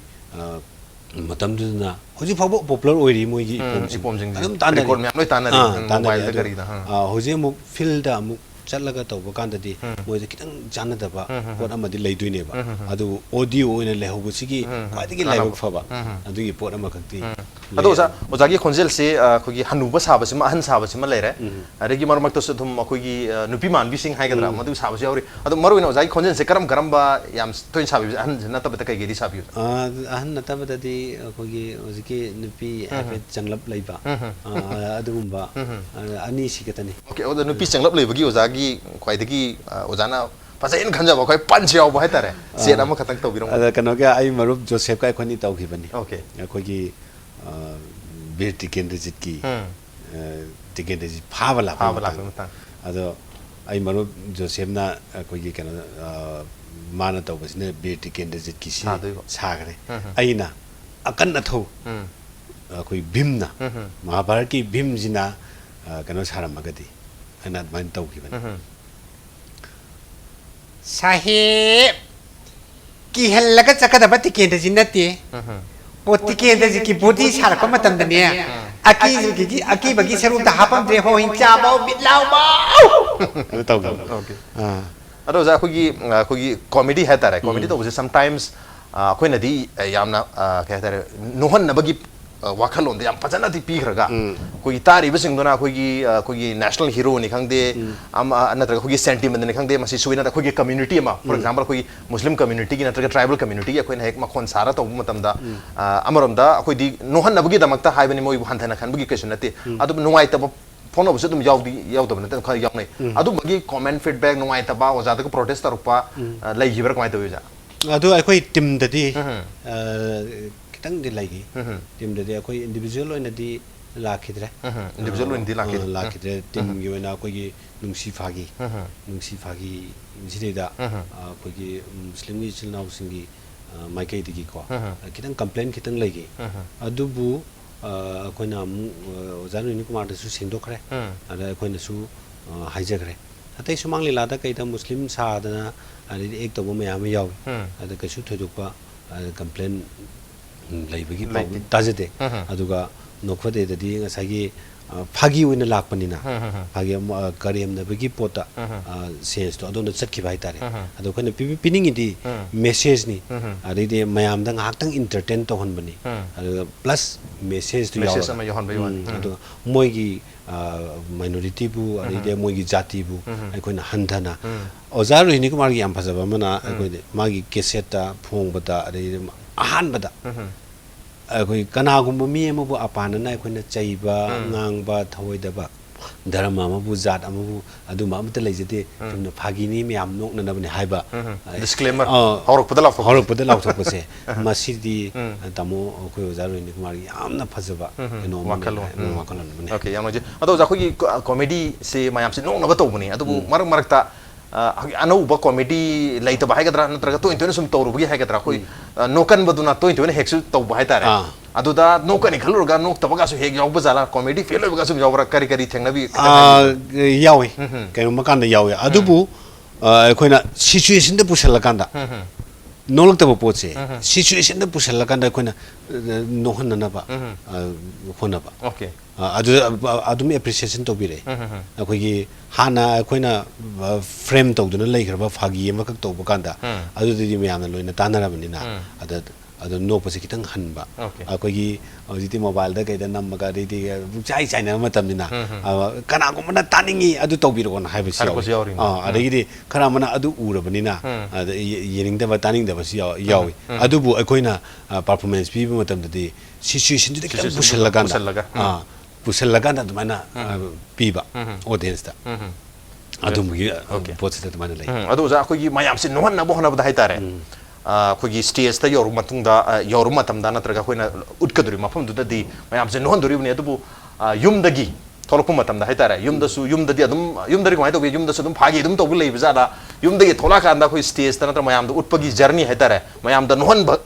ꯃꯇꯝꯗꯨꯗꯅ ꯍꯧꯖꯤꯛ ꯐꯥꯎꯕ ꯄꯣꯄꯨꯂꯔ ꯑꯣꯏꯔꯤ ꯃꯣꯏꯒꯤ ꯏꯄꯣꯝꯁꯤꯡ ꯑꯗꯨꯝ ꯇꯥꯟꯅꯔꯤ ꯍꯧꯖꯤꯛ ꯑꯃꯨꯛ ꯐꯤꯜꯗ ꯑꯃꯨꯛ ꯆꯠꯂꯒ ꯇꯧꯕ ꯀꯥꯟꯗꯗꯤ ꯃꯣꯏꯗ ꯈꯤꯇꯪ ꯆꯥꯟꯅꯗꯕ ꯄꯣꯠ ꯑꯃꯗꯤ ꯂꯩꯗꯣꯏꯅꯦꯕ ꯑꯗꯨ ꯑꯣꯗꯤꯑꯣ ꯑꯣꯏꯅ ꯂꯩꯍꯧꯕꯁꯤꯒꯤ ꯈ꯭ꯋꯥꯏꯗꯒꯤ ꯂꯥꯏꯕꯛ ꯐꯕ ꯑꯗꯨꯒꯤ ꯄꯣꯠ ꯑꯃꯈꯛꯇꯤ ꯑꯗꯣ ꯑꯣꯖꯥꯒꯤ ꯈꯣꯟꯖꯦꯜꯁꯤ ꯑꯩꯈꯣꯏꯒꯤ ꯍꯟꯅꯨꯕ ꯁꯥꯕꯁꯤꯃ ꯑꯍꯟ ꯁꯥꯕꯁꯤꯃ ꯂꯩꯔꯦ ꯑꯗꯒꯤ ꯃꯔꯛ ꯃꯔꯛꯇꯁꯨ ꯑꯗꯨꯝ ꯑꯩꯈꯣꯏꯒꯤ ꯅꯨꯄꯤ ꯃꯥꯟꯕꯤꯁꯤꯡ ꯍꯥꯏꯒꯗ꯭ꯔꯥ ꯃꯗꯨ ꯁꯥꯕꯁꯨ ꯌꯥꯎꯔꯤ ꯑꯗꯣ ꯃꯔꯨꯑꯣꯏꯅ ꯑꯣꯖꯥꯒꯤ ꯈꯣꯟꯖꯦꯜꯁꯦ ꯀꯔꯝꯕ ꯌꯥꯝ ꯇꯣꯏꯅ ꯁꯥꯕꯤꯕꯁꯦ ꯑꯍꯟ ꯅꯠꯇꯕꯗ ꯀꯩꯀꯩꯗꯤ ꯁꯥꯕꯤꯕ ꯑꯍꯟ ꯅꯠꯇꯕꯗꯗꯤ ꯑꯩꯈꯣꯏꯒꯤ ꯍꯧꯖꯤꯛꯀꯤ ꯅꯨꯄꯤ ꯍꯥꯏꯐꯦꯠ ꯆꯪꯂꯞ ꯂꯩꯕ ꯑꯗꯨꯒꯨꯝꯕ ꯑꯅꯤꯁꯤ ꯈꯛꯇꯅꯤ ꯑꯣꯀꯦ ꯑꯗꯣ ꯅꯨꯄꯤ ꯆꯪꯂꯞ ꯂꯩꯕꯒꯤ ꯑꯣꯖꯥꯒꯤ ꯈ꯭ꯋꯥꯏꯗꯒꯤ ꯑꯣꯖꯥꯅ ꯐꯖꯩꯅ ꯈꯟꯖꯕ ꯑꯩꯈꯣꯏ ꯄꯟꯆ ꯌꯥꯎꯕ ꯍꯥꯏꯇꯥꯔꯦ ꯁꯦꯠ ꯑꯃꯈꯛꯇꯪ ꯇꯧꯕꯤꯔꯝꯃꯣ ꯑꯗ ꯀꯩꯅꯣꯒ ꯑꯩ ꯃꯔꯨꯞ ꯖꯣꯁꯦꯐꯀ ꯑꯩꯈꯣꯏꯅꯤ ꯇꯧꯈꯤꯕꯅꯤ ꯑꯣꯀꯦ ꯑꯩꯈꯣꯏꯒꯤ ꯕꯤꯔ ꯇꯤꯀꯦꯟꯗ꯭ꯔꯖꯤꯠꯀꯤ ꯇꯤꯀꯦꯟꯗ꯭ꯔꯖꯤꯠ ꯐꯥꯕ ꯂꯥꯛꯄ ꯃꯇꯥꯡ ꯑꯗꯣ ꯑꯩ ꯃꯔꯨꯞ ꯖꯣꯁꯦꯐꯅ ꯑꯩꯈꯣꯏꯒꯤ ꯀꯩꯅꯣ ꯃꯥꯅ ꯇꯧꯕꯁꯤꯅ ꯕꯤꯔ ꯇꯤꯀꯦꯟꯗ꯭ꯔꯖꯤꯠꯀꯤ ꯁꯥꯈ꯭ꯔꯦ ꯑꯩꯅ ꯑꯀꯟ ꯑꯊꯧ ꯑꯩꯈꯣꯏ ꯚꯤꯝꯅ ꯃꯍꯥꯚꯥꯔꯠꯀꯤ ꯚꯤꯝꯁꯤꯅ ꯀꯩꯅꯣ ꯁꯥꯔꯝꯃꯒꯗꯤ ꯑꯩꯅ ꯑꯗꯨꯃꯥꯏꯅ ꯇꯧꯈꯤꯕꯅꯤ साहेब किहल्लगा चकदबा टिकेंद्रजी नते पो टिकेंद्रजी की बोडी सारक मतमदने अकी बगी सरुता हापमद्रे हो हिंचाबाव बिलावबाव ꯑꯗꯨ ꯇꯧꯒ ꯑꯣꯀꯦ ꯑꯗꯣ ꯑꯣꯖꯥ ꯑꯩꯈꯣꯏꯒꯤ ꯀꯣꯃꯦꯗꯤ ꯍꯥꯏꯇꯥꯔꯦ ꯀꯣꯃꯦꯗꯤ ꯇꯧꯕꯁꯦ ꯁꯝꯇꯥꯏꯝꯁ ꯑꯩꯈꯣꯏꯅꯗꯤ ꯌꯥꯝꯅ ꯀꯩ ꯍꯥꯏꯇꯥꯔꯦ ꯅꯣꯍꯟꯅꯕꯒꯤ ꯋꯥꯈꯜꯂꯣꯟꯗ ꯌꯥꯝ ꯐꯖꯅꯗꯤ ꯄꯤꯈ꯭ꯔꯒ ꯑꯩꯈꯣꯏꯒꯤ ꯇꯥꯔꯤꯕꯁꯤꯡꯗꯨꯅ ꯑꯩꯈꯣꯏꯒꯤ ꯅꯦꯁꯅꯦल ꯍꯤꯔꯣꯅꯤ ꯈꯪꯗꯦ ꯅꯠꯇ꯭ꯔꯒ ꯑꯩꯈꯣꯏꯒꯤ ꯁꯦꯟꯇꯤꯃꯦꯟꯠꯅꯤ ꯈꯪꯗꯦ ꯃꯁꯤ ꯁꯣꯏꯅ ꯑꯩꯈꯣꯏꯒꯤ ꯀꯝꯃ꯭ꯌꯨꯅꯤꯇꯤ ꯑꯃ ꯐꯣꯔ ꯑꯦꯛꯖꯥꯝꯄꯜ ꯑꯩꯈꯣꯏꯒꯤ ꯃꯨꯁꯂꯤꯝ ꯀꯝꯃ꯭ꯌꯨꯅꯤꯇꯤꯒꯤ ꯅꯠꯇ꯭ꯔꯒ ꯇ꯭ꯔꯥꯏꯕꯦꯜ ꯀꯝꯃ꯭ꯌꯨꯅꯤꯇꯤꯒꯤ ꯑꯩꯈꯣꯏꯅ ꯍꯦꯛ ꯃꯈꯣꯟ ꯁꯥꯔ ꯇꯧꯕ ꯃꯇꯝꯗ ꯑꯃꯔꯣꯝꯗ ꯑꯩꯈꯣꯏꯗꯤ ꯅꯣꯍꯟꯅꯕꯒꯤꯗꯃꯛꯇ ꯍꯥꯏꯕꯅꯤ ꯃꯣꯏꯕꯨ ꯍꯟꯊꯅ ꯈꯟꯕꯒꯤ ꯀꯩꯁꯨ ꯅꯠꯇꯦ ꯑꯗꯨꯕꯨ ꯅꯨꯡꯉꯥꯏꯇꯕ ꯐꯣꯡꯅꯕꯁꯨ ꯑꯗꯨꯝ ꯌꯥꯎꯗꯕ ꯅꯠꯇꯦ ꯈꯔ ꯌꯥꯎꯅꯩ ꯑꯗꯨꯝꯕꯒꯤ ꯀꯣꯃꯦꯟ ꯐꯤꯗꯕꯦꯛ ꯅꯨꯡꯉꯥꯏꯇꯕ ꯑꯣꯖꯥꯗꯒ ꯄ꯭ꯔꯣꯇꯦꯁ ꯇꯧꯔꯛꯄ ꯂꯩꯈꯤꯕ꯭ꯔꯥ ꯀꯃꯥꯏꯅ ꯇꯧꯋꯤ ꯑꯣꯖꯥ ꯑꯗꯨ ꯑꯩꯈꯣꯏ ꯇꯤꯝꯗꯗꯤ ꯈꯤꯇꯪꯗꯤ ꯂꯩꯈꯤ ꯇꯤꯝꯗꯗꯤ ꯑꯩꯈꯣꯏ ꯏꯟꯗꯤꯕꯤꯖꯨꯋꯦꯜ ꯑꯣꯏꯅꯗꯤ ꯂꯥꯛꯈꯤꯗ꯭ꯔꯦ ꯏꯟꯗꯤꯕꯤꯖꯨꯋꯦꯜ ꯑꯣꯏꯅꯗꯤ ꯂꯥꯛꯈꯤꯗ꯭ꯔꯦ ꯇꯤꯝꯒꯤ ꯑꯣꯏꯅ ꯑꯩꯈꯣꯏꯒꯤ ꯅꯨꯡꯁꯤ ꯐꯥꯒꯤ ꯁꯤꯗꯩꯗ ꯑꯩꯈꯣꯏꯒꯤ ꯃꯨꯁꯂꯤꯝꯒꯤ ꯏꯆꯤꯜ ꯏꯅꯥꯎꯁꯤꯡꯒꯤ ꯃꯥꯏꯀꯩꯗꯒꯤꯀꯣ ꯈꯤꯇꯪ ꯀꯝꯄ꯭ꯂꯦꯟ ꯈꯤꯇꯪ ꯂꯩꯈꯤ ꯑꯗꯨꯕꯨ ꯑꯩꯈꯣꯏꯅ ꯑꯃꯨꯛ ꯑꯣꯖꯥ ꯅꯣꯏꯅꯤ ꯀꯨꯃꯥꯔꯗꯁꯨ ꯁꯦꯡꯗꯣꯛꯈ꯭ꯔꯦ ꯑꯗ ꯑꯩꯈꯣꯏꯅꯁꯨ ꯍꯥꯏꯖꯈ꯭ꯔꯦ ꯑꯇꯩ ꯁꯨꯃꯥꯡ ꯂꯤꯂꯥꯗ ꯀꯩꯗ ꯃꯨꯁꯂꯤꯝ ꯁꯥꯗꯅ ꯑꯗꯩꯗꯤ ꯑꯦꯛ ꯇꯧꯕ ꯃꯌꯥꯝ ꯑꯃ ꯌꯥꯎꯏ ꯑꯗ ꯀꯩꯁꯨ ꯊꯣꯏꯗꯣꯛꯄ ꯀꯝꯄ꯭ꯂꯦꯟ ꯂꯩꯕꯒꯤ ꯇꯥꯖꯗꯦ ꯑꯗꯨꯒ ꯅꯣꯛꯐꯗꯦꯗꯗꯤ ꯉꯁꯥꯏꯒꯤ ꯐꯥꯒꯤ ꯑꯣꯏꯅ ꯂꯥꯛꯄꯅꯤꯅ ꯐꯥꯒꯤ ꯀꯔꯦꯝꯅꯕꯒꯤ ꯄꯣꯠꯇ ꯁꯦꯟꯁꯇꯣ ꯑꯗꯣꯝꯗ ꯆꯠꯈꯤꯕ ꯍꯥꯏꯇꯥꯔꯦ ꯑꯗꯣ ꯑꯩꯈꯣꯏꯅ ꯄꯤꯅꯤꯡꯉꯤꯗꯤ ꯃꯦꯁꯦꯖꯅꯤ ꯑꯗꯩꯗꯤ ꯃꯌꯥꯝꯗ ꯉꯥꯏꯍꯥꯛꯇꯪ ꯏꯟꯇꯔꯇꯦꯟ ꯇꯧꯍꯟꯕꯅꯤ ꯑꯗꯨꯒ ꯄ꯭ꯂꯁ ꯃꯦꯁꯦꯖꯇꯨ ꯌꯥꯎꯔꯒ ꯑꯗꯨꯒ ꯃꯣꯏꯒꯤ ꯃꯥꯏꯅꯣꯔꯤꯇꯤꯕꯨ ꯑꯗꯩꯗꯤ ꯃꯣꯏꯒꯤ ꯖꯥꯇꯤꯕꯨ ꯑꯩꯈꯣꯏꯅ ꯍꯟꯊꯅ ꯑꯣꯖꯥ ꯔꯣꯍꯤꯅꯤ ꯀꯨꯃꯥꯔꯒꯤ ꯌꯥꯝ ꯐꯖꯕ ꯑꯃꯅ ꯑꯩꯈꯣꯏꯗꯤ ꯃꯥꯒꯤ ꯀꯦꯁꯦꯠꯇ ꯐꯣꯡꯕꯗ ꯑꯗꯩꯗꯤ ꯑꯍꯥꯟꯕꯗ ꯑꯩꯈꯣꯏ ꯀꯅꯥꯒꯨꯝꯕ ꯃꯤ ꯑꯃꯕꯨ ꯑꯄꯥꯅꯅ ꯑꯩꯈꯣꯏꯅ ꯆꯩꯕ ꯉꯥꯡꯕ ꯊꯑꯣꯏꯗꯕ ꯙꯔꯃ ꯑꯃꯕꯨ ꯖꯥꯠ ꯑꯃꯕꯨ ꯑꯗꯨꯝꯕ ꯑꯃꯠꯇ ꯂꯩꯖꯗꯦ ꯆꯨꯝꯅ ꯐꯥꯒꯤꯅꯤ ꯃꯌꯥꯝ ꯅꯣꯛꯅꯅꯕꯅꯤ ꯍꯥꯏꯕ ꯗꯤꯁꯀ꯭ꯂꯦꯃꯔ ꯍꯧꯔꯛꯄꯗ ꯂꯥꯎꯊꯣꯛꯄꯁꯦ ꯃꯁꯤꯗꯤ ꯇꯥꯃꯣ ꯑꯩꯈꯣꯏ ꯑꯣꯖꯥ ꯔꯣꯍꯤꯅꯤ ꯀꯨꯃꯥꯔꯒꯤ ꯌꯥꯝꯅ ꯐꯖꯕ ꯀꯩꯅꯣ ꯋꯥꯈꯜꯂꯣꯟ ꯑꯃꯅꯤ ꯑꯣꯀꯦ ꯌꯥꯝ ꯅꯨꯡꯉꯥꯏꯖꯩ ꯑꯗꯣ ꯑꯣꯖꯥ ꯑꯩꯈꯣꯏꯒꯤ ꯀꯣꯃꯦꯗꯤꯁꯦ ꯃꯌꯥꯝꯁꯦ ꯅꯣꯛꯅꯕ ꯇꯧꯕꯅꯤ ꯑꯗꯨꯕꯨ ꯃꯔꯛ ꯃꯔꯛꯇ ꯑꯅꯧꯕ ꯀꯣꯃꯦꯗꯤ ꯂꯩꯇꯕ ꯍꯥꯏꯒꯗ꯭ꯔꯥ ꯅꯠꯇ꯭ꯔꯒ ꯇꯣꯏꯅ ꯁꯨꯝ ꯇꯧꯔꯨꯕꯒꯤ ꯍꯥꯏꯒꯗ꯭ꯔꯥ ꯑꯩꯈꯣꯏ ꯅꯣꯛꯀꯟꯕꯗꯨꯅ ꯇꯣꯏꯅ ꯍꯦꯛꯁꯨ ꯇꯧꯕ ꯍꯥꯏꯇꯥꯔꯦ ꯑꯗꯨꯗ ꯅꯣꯛꯀꯅꯤ ꯈꯜꯂꯨꯔꯒ ꯅꯣꯛꯇꯕꯒꯁꯨ ꯍꯦꯛ ꯌꯥꯎꯕ ꯖꯥꯠꯂꯥ ꯀꯣꯃꯦꯗꯤ ꯐꯦꯜ ꯑꯣꯏꯕꯒꯁꯨ ꯌꯥꯎꯕ꯭ꯔꯥ ꯀꯔꯤ ꯊꯦꯡꯅꯕꯤ ꯌꯥꯎꯏ ꯀꯩꯅꯣꯝꯃ ꯀꯥꯟꯗ ꯌꯥꯎꯏ ꯑꯗꯨꯕꯨ ꯑꯩꯈꯣꯏꯅ ꯁꯤꯆꯨꯋꯦꯁꯟꯗ ꯄꯨꯁꯜꯂꯀꯥꯟꯗ ꯅꯣꯛꯂꯛꯇꯕ ꯄꯣꯠꯁꯦ ꯁꯤꯆꯨꯋꯦꯁꯟꯗ ꯄꯨꯁꯜꯂꯀꯥꯟꯗ ꯑꯩꯈꯣꯏꯅ ꯅꯣꯛꯍꯟꯅꯅꯕ ꯍꯣꯠꯅꯕ ꯑꯗꯨꯝ ꯑꯦꯄ꯭ꯔꯤꯁꯤꯌꯦꯁꯟ ꯇꯧꯕꯤꯔꯛꯏ ꯑꯩꯈꯣꯏꯒꯤ ꯍꯥꯟꯅ ꯑꯩꯈꯣꯏꯅ ꯐ꯭ꯔꯦꯝ ꯇꯧꯗꯨꯅ ꯂꯩꯈ꯭ꯔꯕ ꯐꯥꯒꯤ ꯑꯃꯈꯛ ꯇꯧꯕ ꯀꯥꯟꯗ ꯑꯗꯨꯗꯤ ꯃꯌꯥꯝꯅ ꯂꯣꯏꯅ ꯇꯥꯟꯅꯔꯕꯅꯤ나 ꯑꯗ ꯅꯣꯛꯄꯁꯦ ꯈꯤꯇꯪ ꯍꯟꯕ ꯑꯩꯈꯣꯏꯒꯤ ꯍꯧꯖꯤꯛꯇꯤ ꯃꯣꯕꯥꯏꯜꯗ ꯀꯩꯗ ꯅꯝꯃꯒ ꯑꯗꯩꯗꯤ ꯆꯥꯏꯅꯕ ꯃꯇꯝꯅꯤꯅ ꯀꯅꯥꯒꯨꯝꯕꯅ ꯇꯥꯅꯤꯡꯉꯤ ꯑꯗꯨ ꯇꯧꯕꯤꯔꯛꯑꯣꯅ ꯍꯥꯏꯕꯁꯤ ꯌꯥꯎꯏ ꯑꯗꯒꯤꯗꯤ ꯈꯔ ꯑꯃꯅ ꯑꯗꯨ ꯎꯔꯕꯅꯤꯅ ꯌꯦꯡꯅꯤꯡꯗꯕ ꯇꯥꯅꯤꯡꯗꯕꯁꯨ ꯌꯥꯎꯏ ꯑꯗꯨꯕꯨ ꯑꯩꯈꯣꯏꯅ ꯄꯔꯐꯣꯔꯃꯦꯟꯁ ꯄꯤꯕ ꯃꯇꯝꯗꯗꯤ ꯁꯤꯆꯨꯋꯦꯁꯟꯗꯨꯗ ꯈꯤꯇꯪ ꯄꯨꯁꯜꯂꯀꯥꯟꯗ ꯑꯗꯨꯃꯥꯏꯅ ꯄꯤꯕ ꯑꯣꯗꯤꯌꯦꯟꯁꯇ ꯑꯗꯨꯝꯕꯒꯤ ꯄꯣꯠꯁꯤꯗ ꯑꯗꯨꯃꯥꯏꯅ ꯂꯩ ꯑꯗꯣ ꯑꯣꯖꯥ ꯑꯩꯈꯣꯏꯒꯤ ꯃꯌꯥꯝꯁꯦ ꯅꯣꯍꯟꯅꯕ ꯍꯣꯠꯅꯕꯗ ꯍꯥꯏꯇꯥꯔꯦ ꯑꯩꯈꯣꯏꯒꯤ ꯁ꯭ꯇꯦꯖꯇ ꯌꯧꯔꯕ ꯃꯇꯝꯗ ꯅꯠꯇ꯭ꯔꯒ ꯑꯩꯈꯣꯏꯅ ꯎꯠꯀꯗꯧꯔꯤꯕ ꯃꯐꯝꯗꯨꯗꯗꯤ ꯃꯌꯥꯝꯁꯦ ꯅꯣꯍꯟꯗꯣꯔꯤꯕꯅꯤ ꯑꯗꯨꯕꯨ ꯌꯨꯝꯗꯒꯤ थोलक मतम हाइतारे युमदसु युमददी अदुम युमदरी कमाय तौबी युमदसु अदुम फागी अदुम तौबु लेब जादा युमदगी थोलाकांदा कोई स्टेज ता नत्र मयाम द उटपगी जर्नी हाइतारे मयाम द नोहन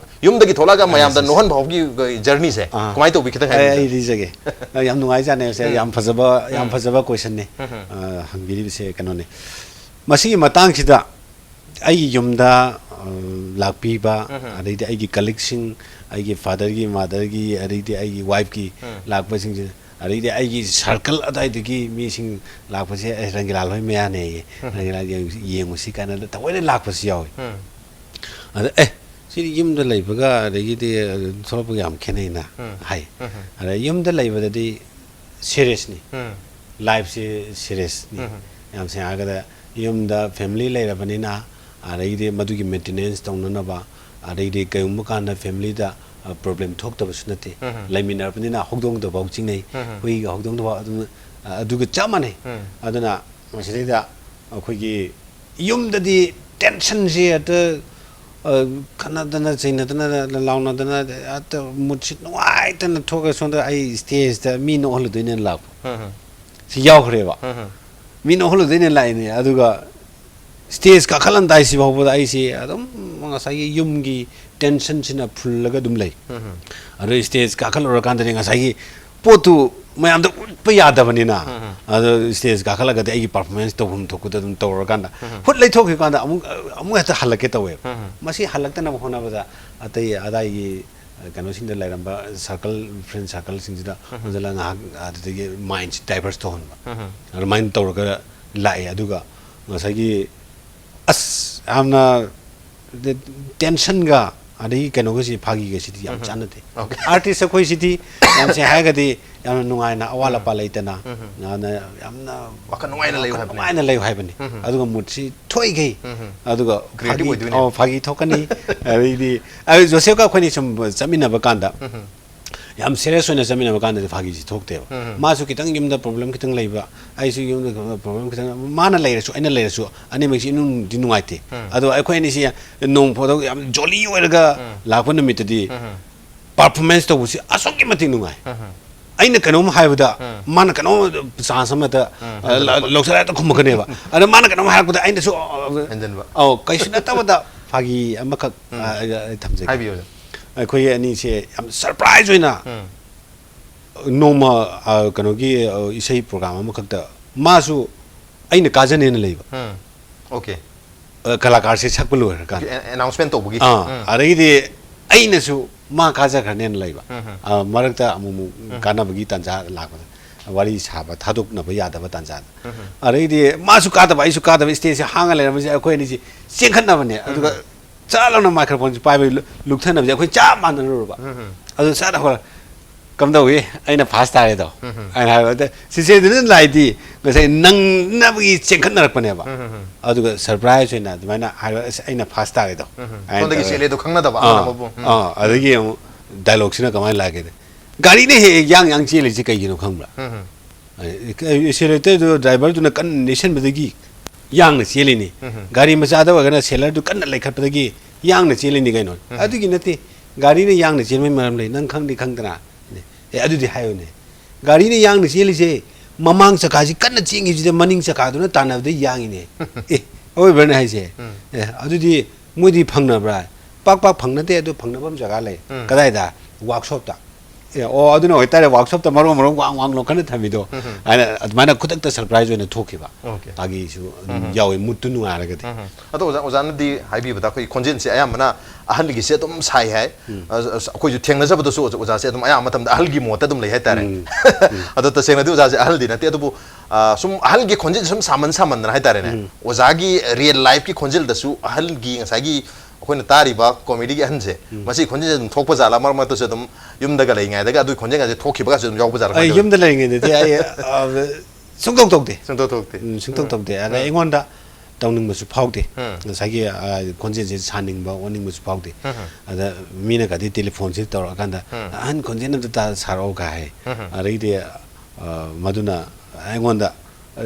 युमदगी थोलागा मयाम द नोहन भावगी जर्नी से कमाय तौबी खिता ai ri jage yam nungai jane se yam phajaba question ne hangiri se kano ne masi matang sida ai yumda lakpi ba adai ai gi collection ai gi father gi mother gi adai ai gi wife gi lakpa sing adai ai gi circle adai gi mi sing lakpa se rangilal hoi me ane rangilal yeng musi kana ta wai lakpa si yaw ada si yumda leibaga adai di tholopa yam khenai na hai ada yumda leiba di serious ni life se serious ni yam se aga da yumda family leirabani na adai di madu gi maintenance tongna ba adai di kayum kan na family da problem thok ta basnate laiminar pani na hogdong da bau ching nei hui ga hogdong da adu ga chamane aduna masiri da akhoi gi yumda di tension je at kana dana china dana launa dana at mutsit wai tan thoga sonda ai stage da mi no holu dine lap si yaw khre ba mi no holu dine lai ne aduga stage ka khalan dai si babu ai si adum ngasai yum gi tension china phulaga dum lai aro stage ka khalor kan da ngasai potu mayam da pa yada bani na ado stage ka khalaga da ai performance to hum to ku da dum to kan da hut lai thok kan da amu ta halake to we masi halak ta na hona ba da atai adai gi kano sing da lai ramba circle friend circle sing da jala nga adai mind diverse to hon ba mind to ga lai aduga ngasai gi as amna tension ga adai kano ga si phagi ga si yam chanate artist khoi si yam se ha ga di yam nungai na awala pa leitana na yamna waka nungai na lei hai bani aduga mutsi thoi gai aduga phagi thokani ai di ai joseph ka khoni sum chamina ba kanda yam serious hoina chamina ba kanda phagi ji thokte ba ma su kitang yumda problem kitang leiba ai su yumda problem kitang mana leirasu aina leirasu ani mexi nun di nungai te adu ai khoi ni si nong photo yam jolly oirga lakon mit di performance to busi asoki mati nungai aina kanom haibda mana kanom chance ma da loksara ta khum kane ba ana mana kanom haibda aina su endan ba au kaisna ta ba phagi amaka thamje haibiyo khoi ani se am surprise hoina noma kano gi isai program amaka ta masu aina kajane na leiba okay kalakar se chakpulu ka announcement to bugi are di aina su ma kaja khane na leiba marakta amu kana bagi tanja lakba wari saba thaduk na ba yada ba tanja are di masu ka da ba isu ka da stage se hanga le ma khoi ni si sengkhan na bane aduga chalona microphone pai ba lukthana ba khoi cha man na ro ba adu sa da ho kam da we aina fast tare do aina ha si se din lai di ngasai nang na bagi sengkhan na rak bane ba aduga surprise hoina admaina aina fast tare do sonda gi sele do khangna da ba adagi dialogue sina kamai lage gari ne he yang chele ji kai gino khangbra sele te do driver du na kan nation badagi yang na chele ni gari macha da ga na seller du kan lai khat badagi yang na chele ni kai no adugi nate gari ne yang na chele maram lai nang khang di khang dana adu di hayo ne gari ne yang na chele se mamang chaka ji kan na chingi ji maning chaka du na tanab de yang ne oi berne hai se adu di mudi phangna bra pak phangna te adu phangna bam jaga le kadai da workshop ta adu no hoitare workshop ta maro wang lo kan thami do ana admana khudak ta surprise hoina thoki ba agi su yawe mutu nu ara ga de ado ozan di haibi bada koi konjin se ayam na ahal gi se tum sai hai koi ju thengna jab do so oza se tum ayam matam da ahal gi mota dum lai hai tare ado ta sengna di oza se ahal di na te adu sum ahal gi konjin sum saman na hai tare ne oza gi real life ki konjil da su ahal gi ngasai gi कोई न तारी बा comedy की हंसे मसी खोंजे जब थोक पर जाला मर मर तो से तुम युम दगा लेंगे दगा दु खोंजे का थोक की बगा से तुम जाओ पर जाला युम द लेंगे दे सुंगतोक तोक दे सुंगतोक दे अरे एंगोंडा तौनिंग बसु फाउ दे नसागी खोंजे जे सानिंग बा ओनिंग बसु फाउ दे अदा मीना का दे टेलीफोन से तौर कांदा अन खोंजे न ता सारो का है अरे दे मदुना एंगोंडा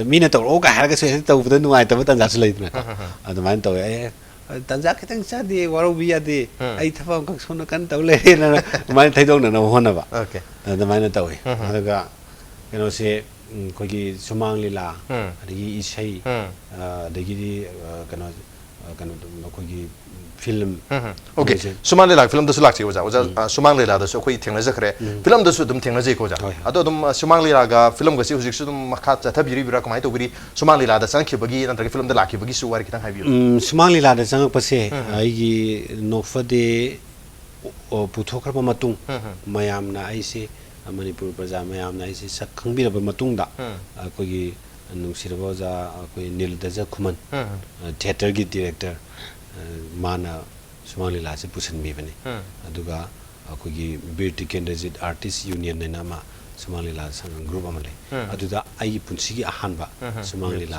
मीना तौर ओ का हार के से तौ बद नुआय तब तन जासु लेतना अदा मान तौ तंजा खितंग चादे वारो बिया दे आई थबा का सोन कन तौले ना माने थैदों ना होना बा ओके द माने तौय अदगा केनो से ꯑꯩꯈꯣꯏꯒꯤ ꯁꯨꯃꯥꯡ ꯂꯤꯂꯥ ꯑꯗꯒꯤ ꯏꯁꯩ ꯑꯗꯒꯤꯗꯤ ꯀꯩꯅꯣ ꯑꯩꯈꯣꯏꯒꯤ film Okay, Sumang Lila film dasu lakchi oja. Oja Sumang Lila dasu koi thengnajakre. Film dasu dum thengnajai ko ja. Ado dum Sumang Lila ga film gasi hujik su dum makha chatha biri bira kamai to biri Sumang Lila da sangkhi bagi nantra film da lakhi bagi su war kitang haibiu. Sumang Lila da sang pase aigi nokfade puthokraba matung mayamna aise Manipur praja mayamna aise sak khangbiraba matungda akogi nungsiraba ja akoi Nildaja Khuman theater gi director mana Sumang Lila se pusan mi bani aduga akogi beauty candidate artist union ne nama Sumang Lila sang group amale aduda ai punsi gi ahanba Sumang Lila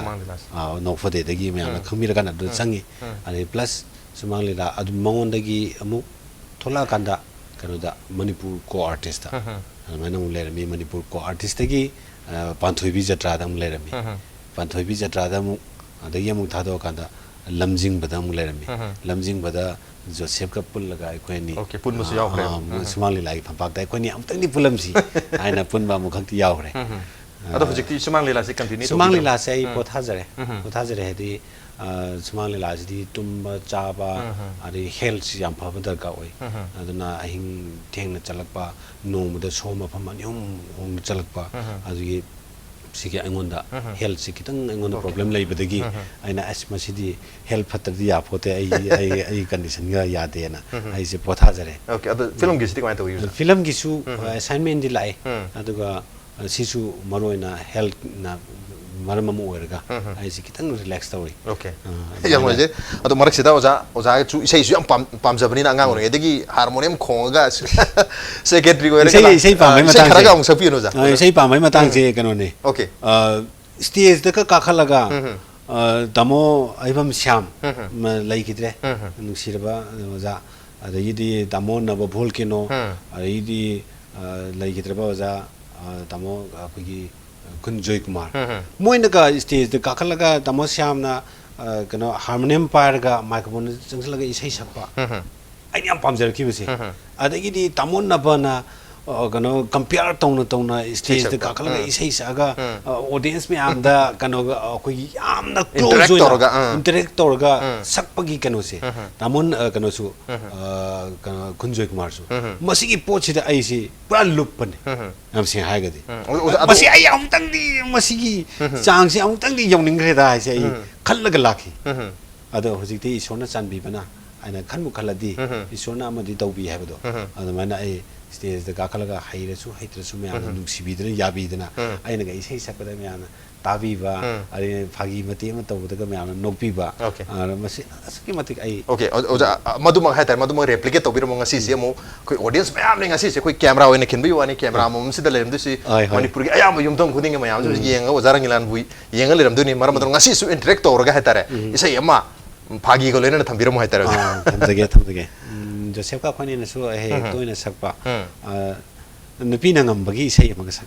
nokfade dagi mayamna khangmira kana adu sangi ani plus Sumang Lila adu mangon dagi amu thola kanda kanoda Manipur co artist ta manung lerami Manipur co artist dagi panthoibi jatra dam lerami panthoibi jatra dam adagi amu thado kanda lamjing badam lerami lamjing bada Joseph ka pul laga akhoni Okay, pun musu yaw khre. Sumang Lila gi phampak da akhoni amtang ni pulamsi aina pun ba mu khakti yaw khre Ado hujik ti Sumang Lila se continue. Sumang Lila se ai pothajare hedi Sumang Lila ji tumba chaba ari health yam phaba darka oi aduna ahing thengna chalakpa nongmuda soma phama nyum hong chalakpa adugi sigi angonda health si kitang angonda problem lei badagi aina asma sidi health fatadi ya phote ai condition ga yade na ai se pothajare Okay, ado film gi siti kamai to use. film gi su assignment di lai aduga sisu maroina health na maram amu oirga ai si kitang relax tawri Okay. Yang waje ado marak sida oja chu isai su yam pamjabani na angang ore degi harmonium khonga secretary go ere isai pamai matang kharaga ong sapi no ja. isai pamai matang je kano ne Okay. stage da ka kakhalaga damo aibam syam lai kidre nuksirba oja adagi damo na bol kino adagi lai kidreba oja damo akogi Kunjoy Kumar. Moina ka stage the kakalaga damo syamna kano harmonium parga microphone jangslaga isai sakpa. Ai yam pamjar ki bese. Adagi di tamon na bana kano compare tongna stage the kakalaga isai saga audience me amda kano ko yamna close interactor ga sakpagi kano se. Tamon kano su kano Kunjoy Kumar su. Masigi pochi da ai si pura loop pane. Am sing haigadi. Masi ai amtang di masigi chang si amtang di yongning khre da ai se ai khallaga lakhi. Ado hojikti isona chanbi bana aina khanmu khaladi isona amadi tawbi haibado. Ado mana ai stage da kakalaga hairasu haitrasu me ana nungsibidra yabidna aina ga isai sakada me ana tabiba ari phagi mati ma tawdaga me ana nokpiba masi aski matik ai Okay, oja maduma hai tar maduma replicate to birmo ngasi se mo koi audience mayam ne ngasi se koi camera oine khinbi wani camera mom sida lerem du si Manipur gi ayam yum tong khuding mayam ju yenga ozarang ilan bui yenga lerem du ni maram ngasi su interact to ga hai tar isai ama phagi go lena thambirmo hai tar thamdage Joseph ka khani na su he toina sakpa nupi na ngambagi isai ama ga sak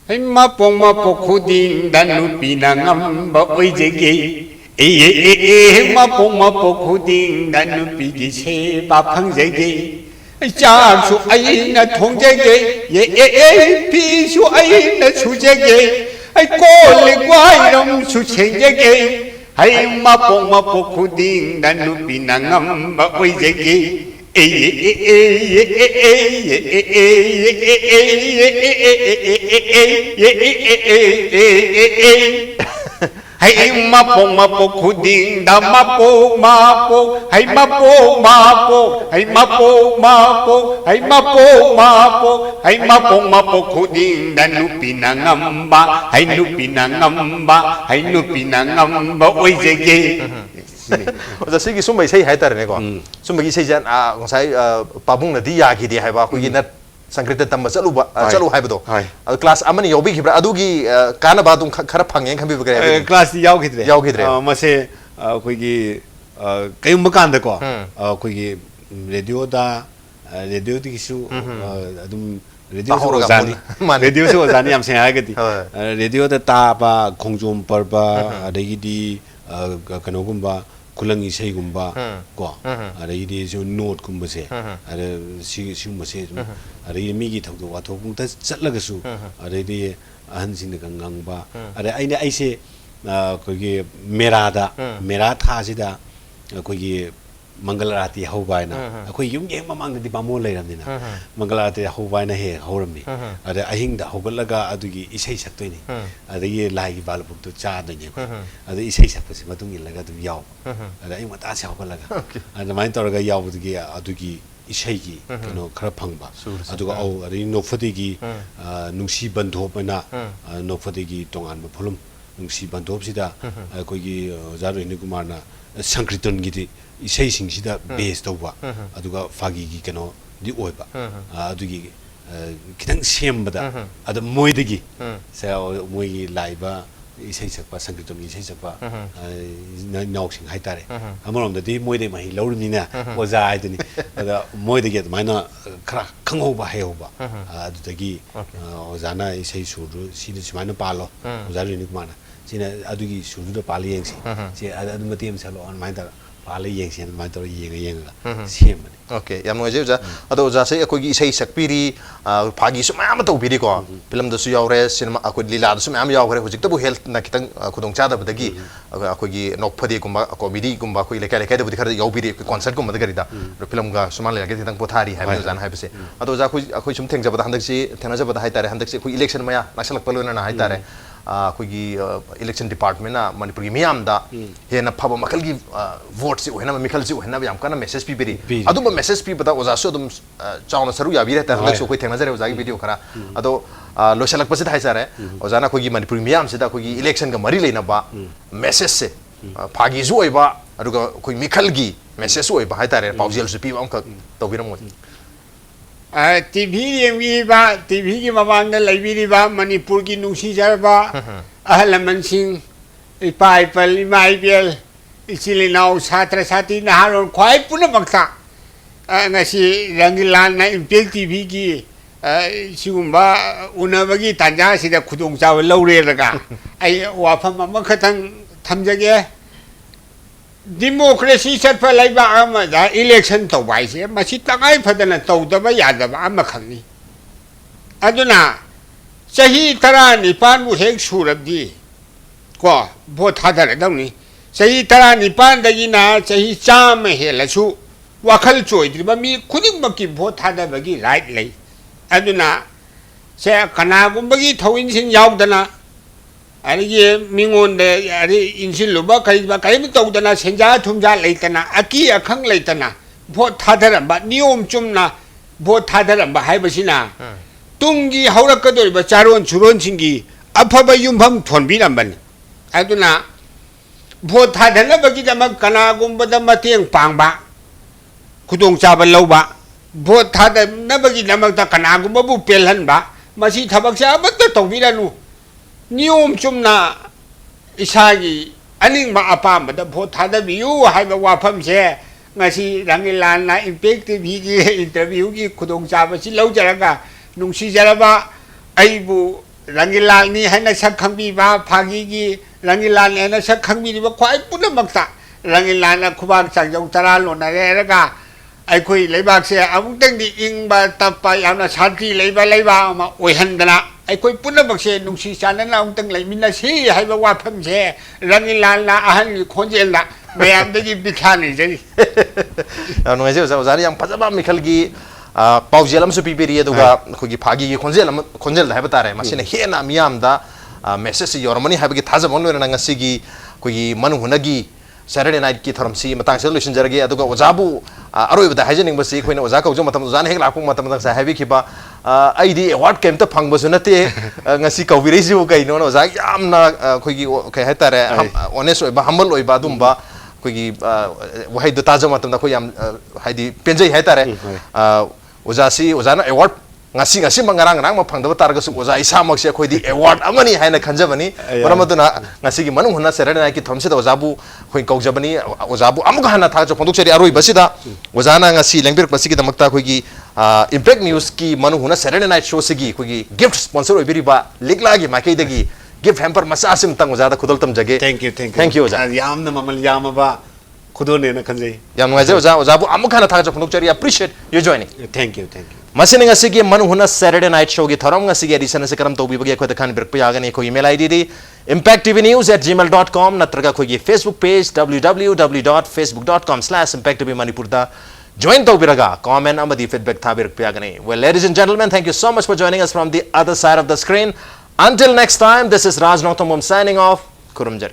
Hey ma po khuding dan nupi na ngamba oi jege ma po khuding dan nupi gi se ba phang jege cha su ai na thong jege pi su ai na su jege ai ko le kwai rom su chen jege hai ma po khuding dan nupi na ngamba oi jege Hey ma po khuding da ma po hey ma po hey ma po hey ma po hey ma po khuding da nupi na ngamba hey nupi na ngamba oi jege oja sigi sumbai sei hai tar ne ko sumbai gi sei jan ngasai pabung na di ya gi di hai ba ku gi na Sankrita tamba chalu hai bado class amani yobi khibra adugi kana ba dum khara phangeng khambi bagre class di yaw khidre mase koi gi kayum kan da ko koi gi radio di su adum radio so ozani radio so ozani am se ha gati radio da ta ba khongjom par ba adagi di kano gumba kulang isai gumba ko ada ide jo note gumba se ada si mase ada mi gi thok wa thok pung ta chatlaga su ada ide ahan sing da gangang ba ada aine aise ko gi mera tha sida ko gi mangalarati haubaina akoi yum yeng mamang di bamo leiramina mangalarati haubaina he hauramni ada ahing da hogalaga adugi isei saktoini ada ye lai bal buk to cha da ne ada isei sakpasi matung ilaga du yaw ada ai mata sa hogalaga ada main toraga yaw dugi adugi isei gi keno khara phangba aduga au ada no phodi gi nungsi bandhopna no phodi gi tongan ma phulum nungsi bandhop sida akoi gi jaro ni kumarna sankriton gi isei sing sida base tawba aduga fagi gi keno di oiba adugi kitang sembada ada moidagi sa moi laiba isei sakpa sankritom isei sakpa nauk sing haitare amarom da di moide mai lawrumina oza aidani ada moidagi maina khara khanghoba heoba adudagi ozana isei suru sida simaina palo ozari ni mana sina adugi suru da pali yengsi si adu matem salo on maida pali yengsi mai tor yenga semani okay yam no jeja ado ja sei akoi gi sei sakpiri phagi su mayam to biri ko film da su yaure cinema akoi lila da su mayam yaure hujik tabu health na kitang khudong cha da badagi akoi gi nok phadi kumba comedy kumba koi lekai lekai da budi khar yaw biri concert kumba da garida film ga suman le ga kitang pothari hai me jan hai bse ado ja akoi sum theng jabada handak si thena jabada hai tare handak si koi election maya national palona na hai tare कोई election department ना मणिपुर की मियाम दा ये ना फब मकल की vote से होना मिकल से होना भी हमका ना मैसेज भी बेरी अदुम मैसेज भी बता ओजा सो तुम चावना सरु या भी रहता है लक्ष्य कोई थेंगना जरे ओजा की वीडियो खरा अदो लोशलक पसे थाई सारे ओजा ना कोई मणिपुर मियाम से दा कोई इलेक्शन का मरी लेना बा मैसेज से फागी जो होइबा अदुगा कोई मिकल की मैसेज होइबा हाय तारे पाउजियल से पी हमका तो बिरम टीवी येंबीबा टीवी की ममांग लाइबीबा मणिपुर की नुसी जरबा अहल मनसिंग इपा इपल इमा इपेल इचिलिनाव छात्र छात्री नहारों ख्वाई पुनः बक्ता ngasi rangilan na impel TV की सिगुम्बा उनबगी तांजा सिदा खुदोंग चाव लौरे लगा आई वाफम अमा खतंग थमजगे डेमोक्रेसी चटफा लाइबा अमा दा इलेक्शन तौबाइसे मसी तंगाई फदना तौदबा यादबा अमा खंगनी अदुना चही तरा निपान बु हेक सुरबदी को भोट थादरदौनी चही तरा निपान दगिना चही चाम हेलसु वाखल चोइद्रिबा मी खुदिंगमकी भोट थादबगी राइट लई अदुना से कनागुंबगी थौइनसिन यावदना अरे मिंगोन दे अरे इनसिन लुबा कई तौदना सेंजा थुमजा लेतना अकी अखंग लेतना भोट थादरबा नियम चुमना भोट थादरबा हाइबसिना तुंगी हौरकदोरिबा चारोन चुरोनसिंगी अफबा युमफम थोनबिरंबनी अदुना भोट थादनबगी दमक कनागुंबदा मतेंग पांगबा खुदोंग चाबा लौबा भोट थादनबगी दमक कनागुंबबु पेलहनबा मसी थबकसे अबत्त तौबिरनु नियम चुमना इसागी अनिंगबा अपामबदा भोट थादबियु हाइबा वाफमसे ngasi rangilan na impact TV की इंटरव्यू की खुदोंग चाबसी लौजरगा नुंसी Jarba आइबु rangilan ni haina sak khangbiba phagi gi rangilan ena sak khangbiba khwai punamakta rangilan na khubak changjong tara lona rega ai khoi leibak se amung teng di ingba tappa yamna shanti leiba ma oihandana ai khoi punamak se nungsi chanana amung teng leimina si haiba wafam se rangilan na ahan khonjel na mayam dagi bikhani jari anu ngai se zari yang phajaba mikhal gi पाउजेलम सु पीपीरी अदुगा खुगी फागी की खोंजेल HYBE तारे मसिने हेना मियाम दा message योरमनी हाइबगी थाजबन लोना ngasi खुगी Manung Hutna gi Saturday night की थरमसी Matang solution जरगे अदुगा ओजाबु अरोइब दा हाइजनिंग बसी खोइना ओजा कौजो मतम ओजान हेक लाकु मतम तंग सा हाइबी खिबा आईडी अवार्ड केमता फंगबसु नते ngasi कौबिरेजु कइनो ओजा यामना खुगी कै हाइतारे ऑनेस्ट ओइबा हम्बल ओइबा दुंबा खुगी वहाई द ताजो मतम दा खोय याम हाइदी पेंजै हाइतारे ओजासी ओजाना award ngasi mangarang rang ma phangdaba targasu oza isamakse khoidi award amani haina khanjabani paramaduna ngasi gi Manung Hutna Saturday night ki thomse da ozabu khoi kaujabani ozabu amuga hana tha phangdok cheri aroi basida ozana ngasi lengbir pasigi damakta khoi gi impact news ki Manung Hutna Saturday night show sigi khoi gi gift sponsor oibiri ba ligla gi makai dagi gift hamper masa asim tang ozada khudol tam jage thank you oza yamna mamal yamaba खुदोनेना खंजई Yang ngajar oza bu amuk khana thak jok chari appreciate you joining. Thank you Masini ngasigi Manung Hutna Saturday night show gi thoram ngasigi edition se karam tobi bagi khoi khan birk payagani ko email id di impacttvnews@gmail.com natraga khoi gi Facebook page www.facebook.com/impacttvmanipur da join tobiraga comment amadi feedback tha birk payagani. Well, ladies and gentlemen, thank you so much for joining us from the other side of the screen. Until next time, this is Nongthombam signing off. Kurumjari.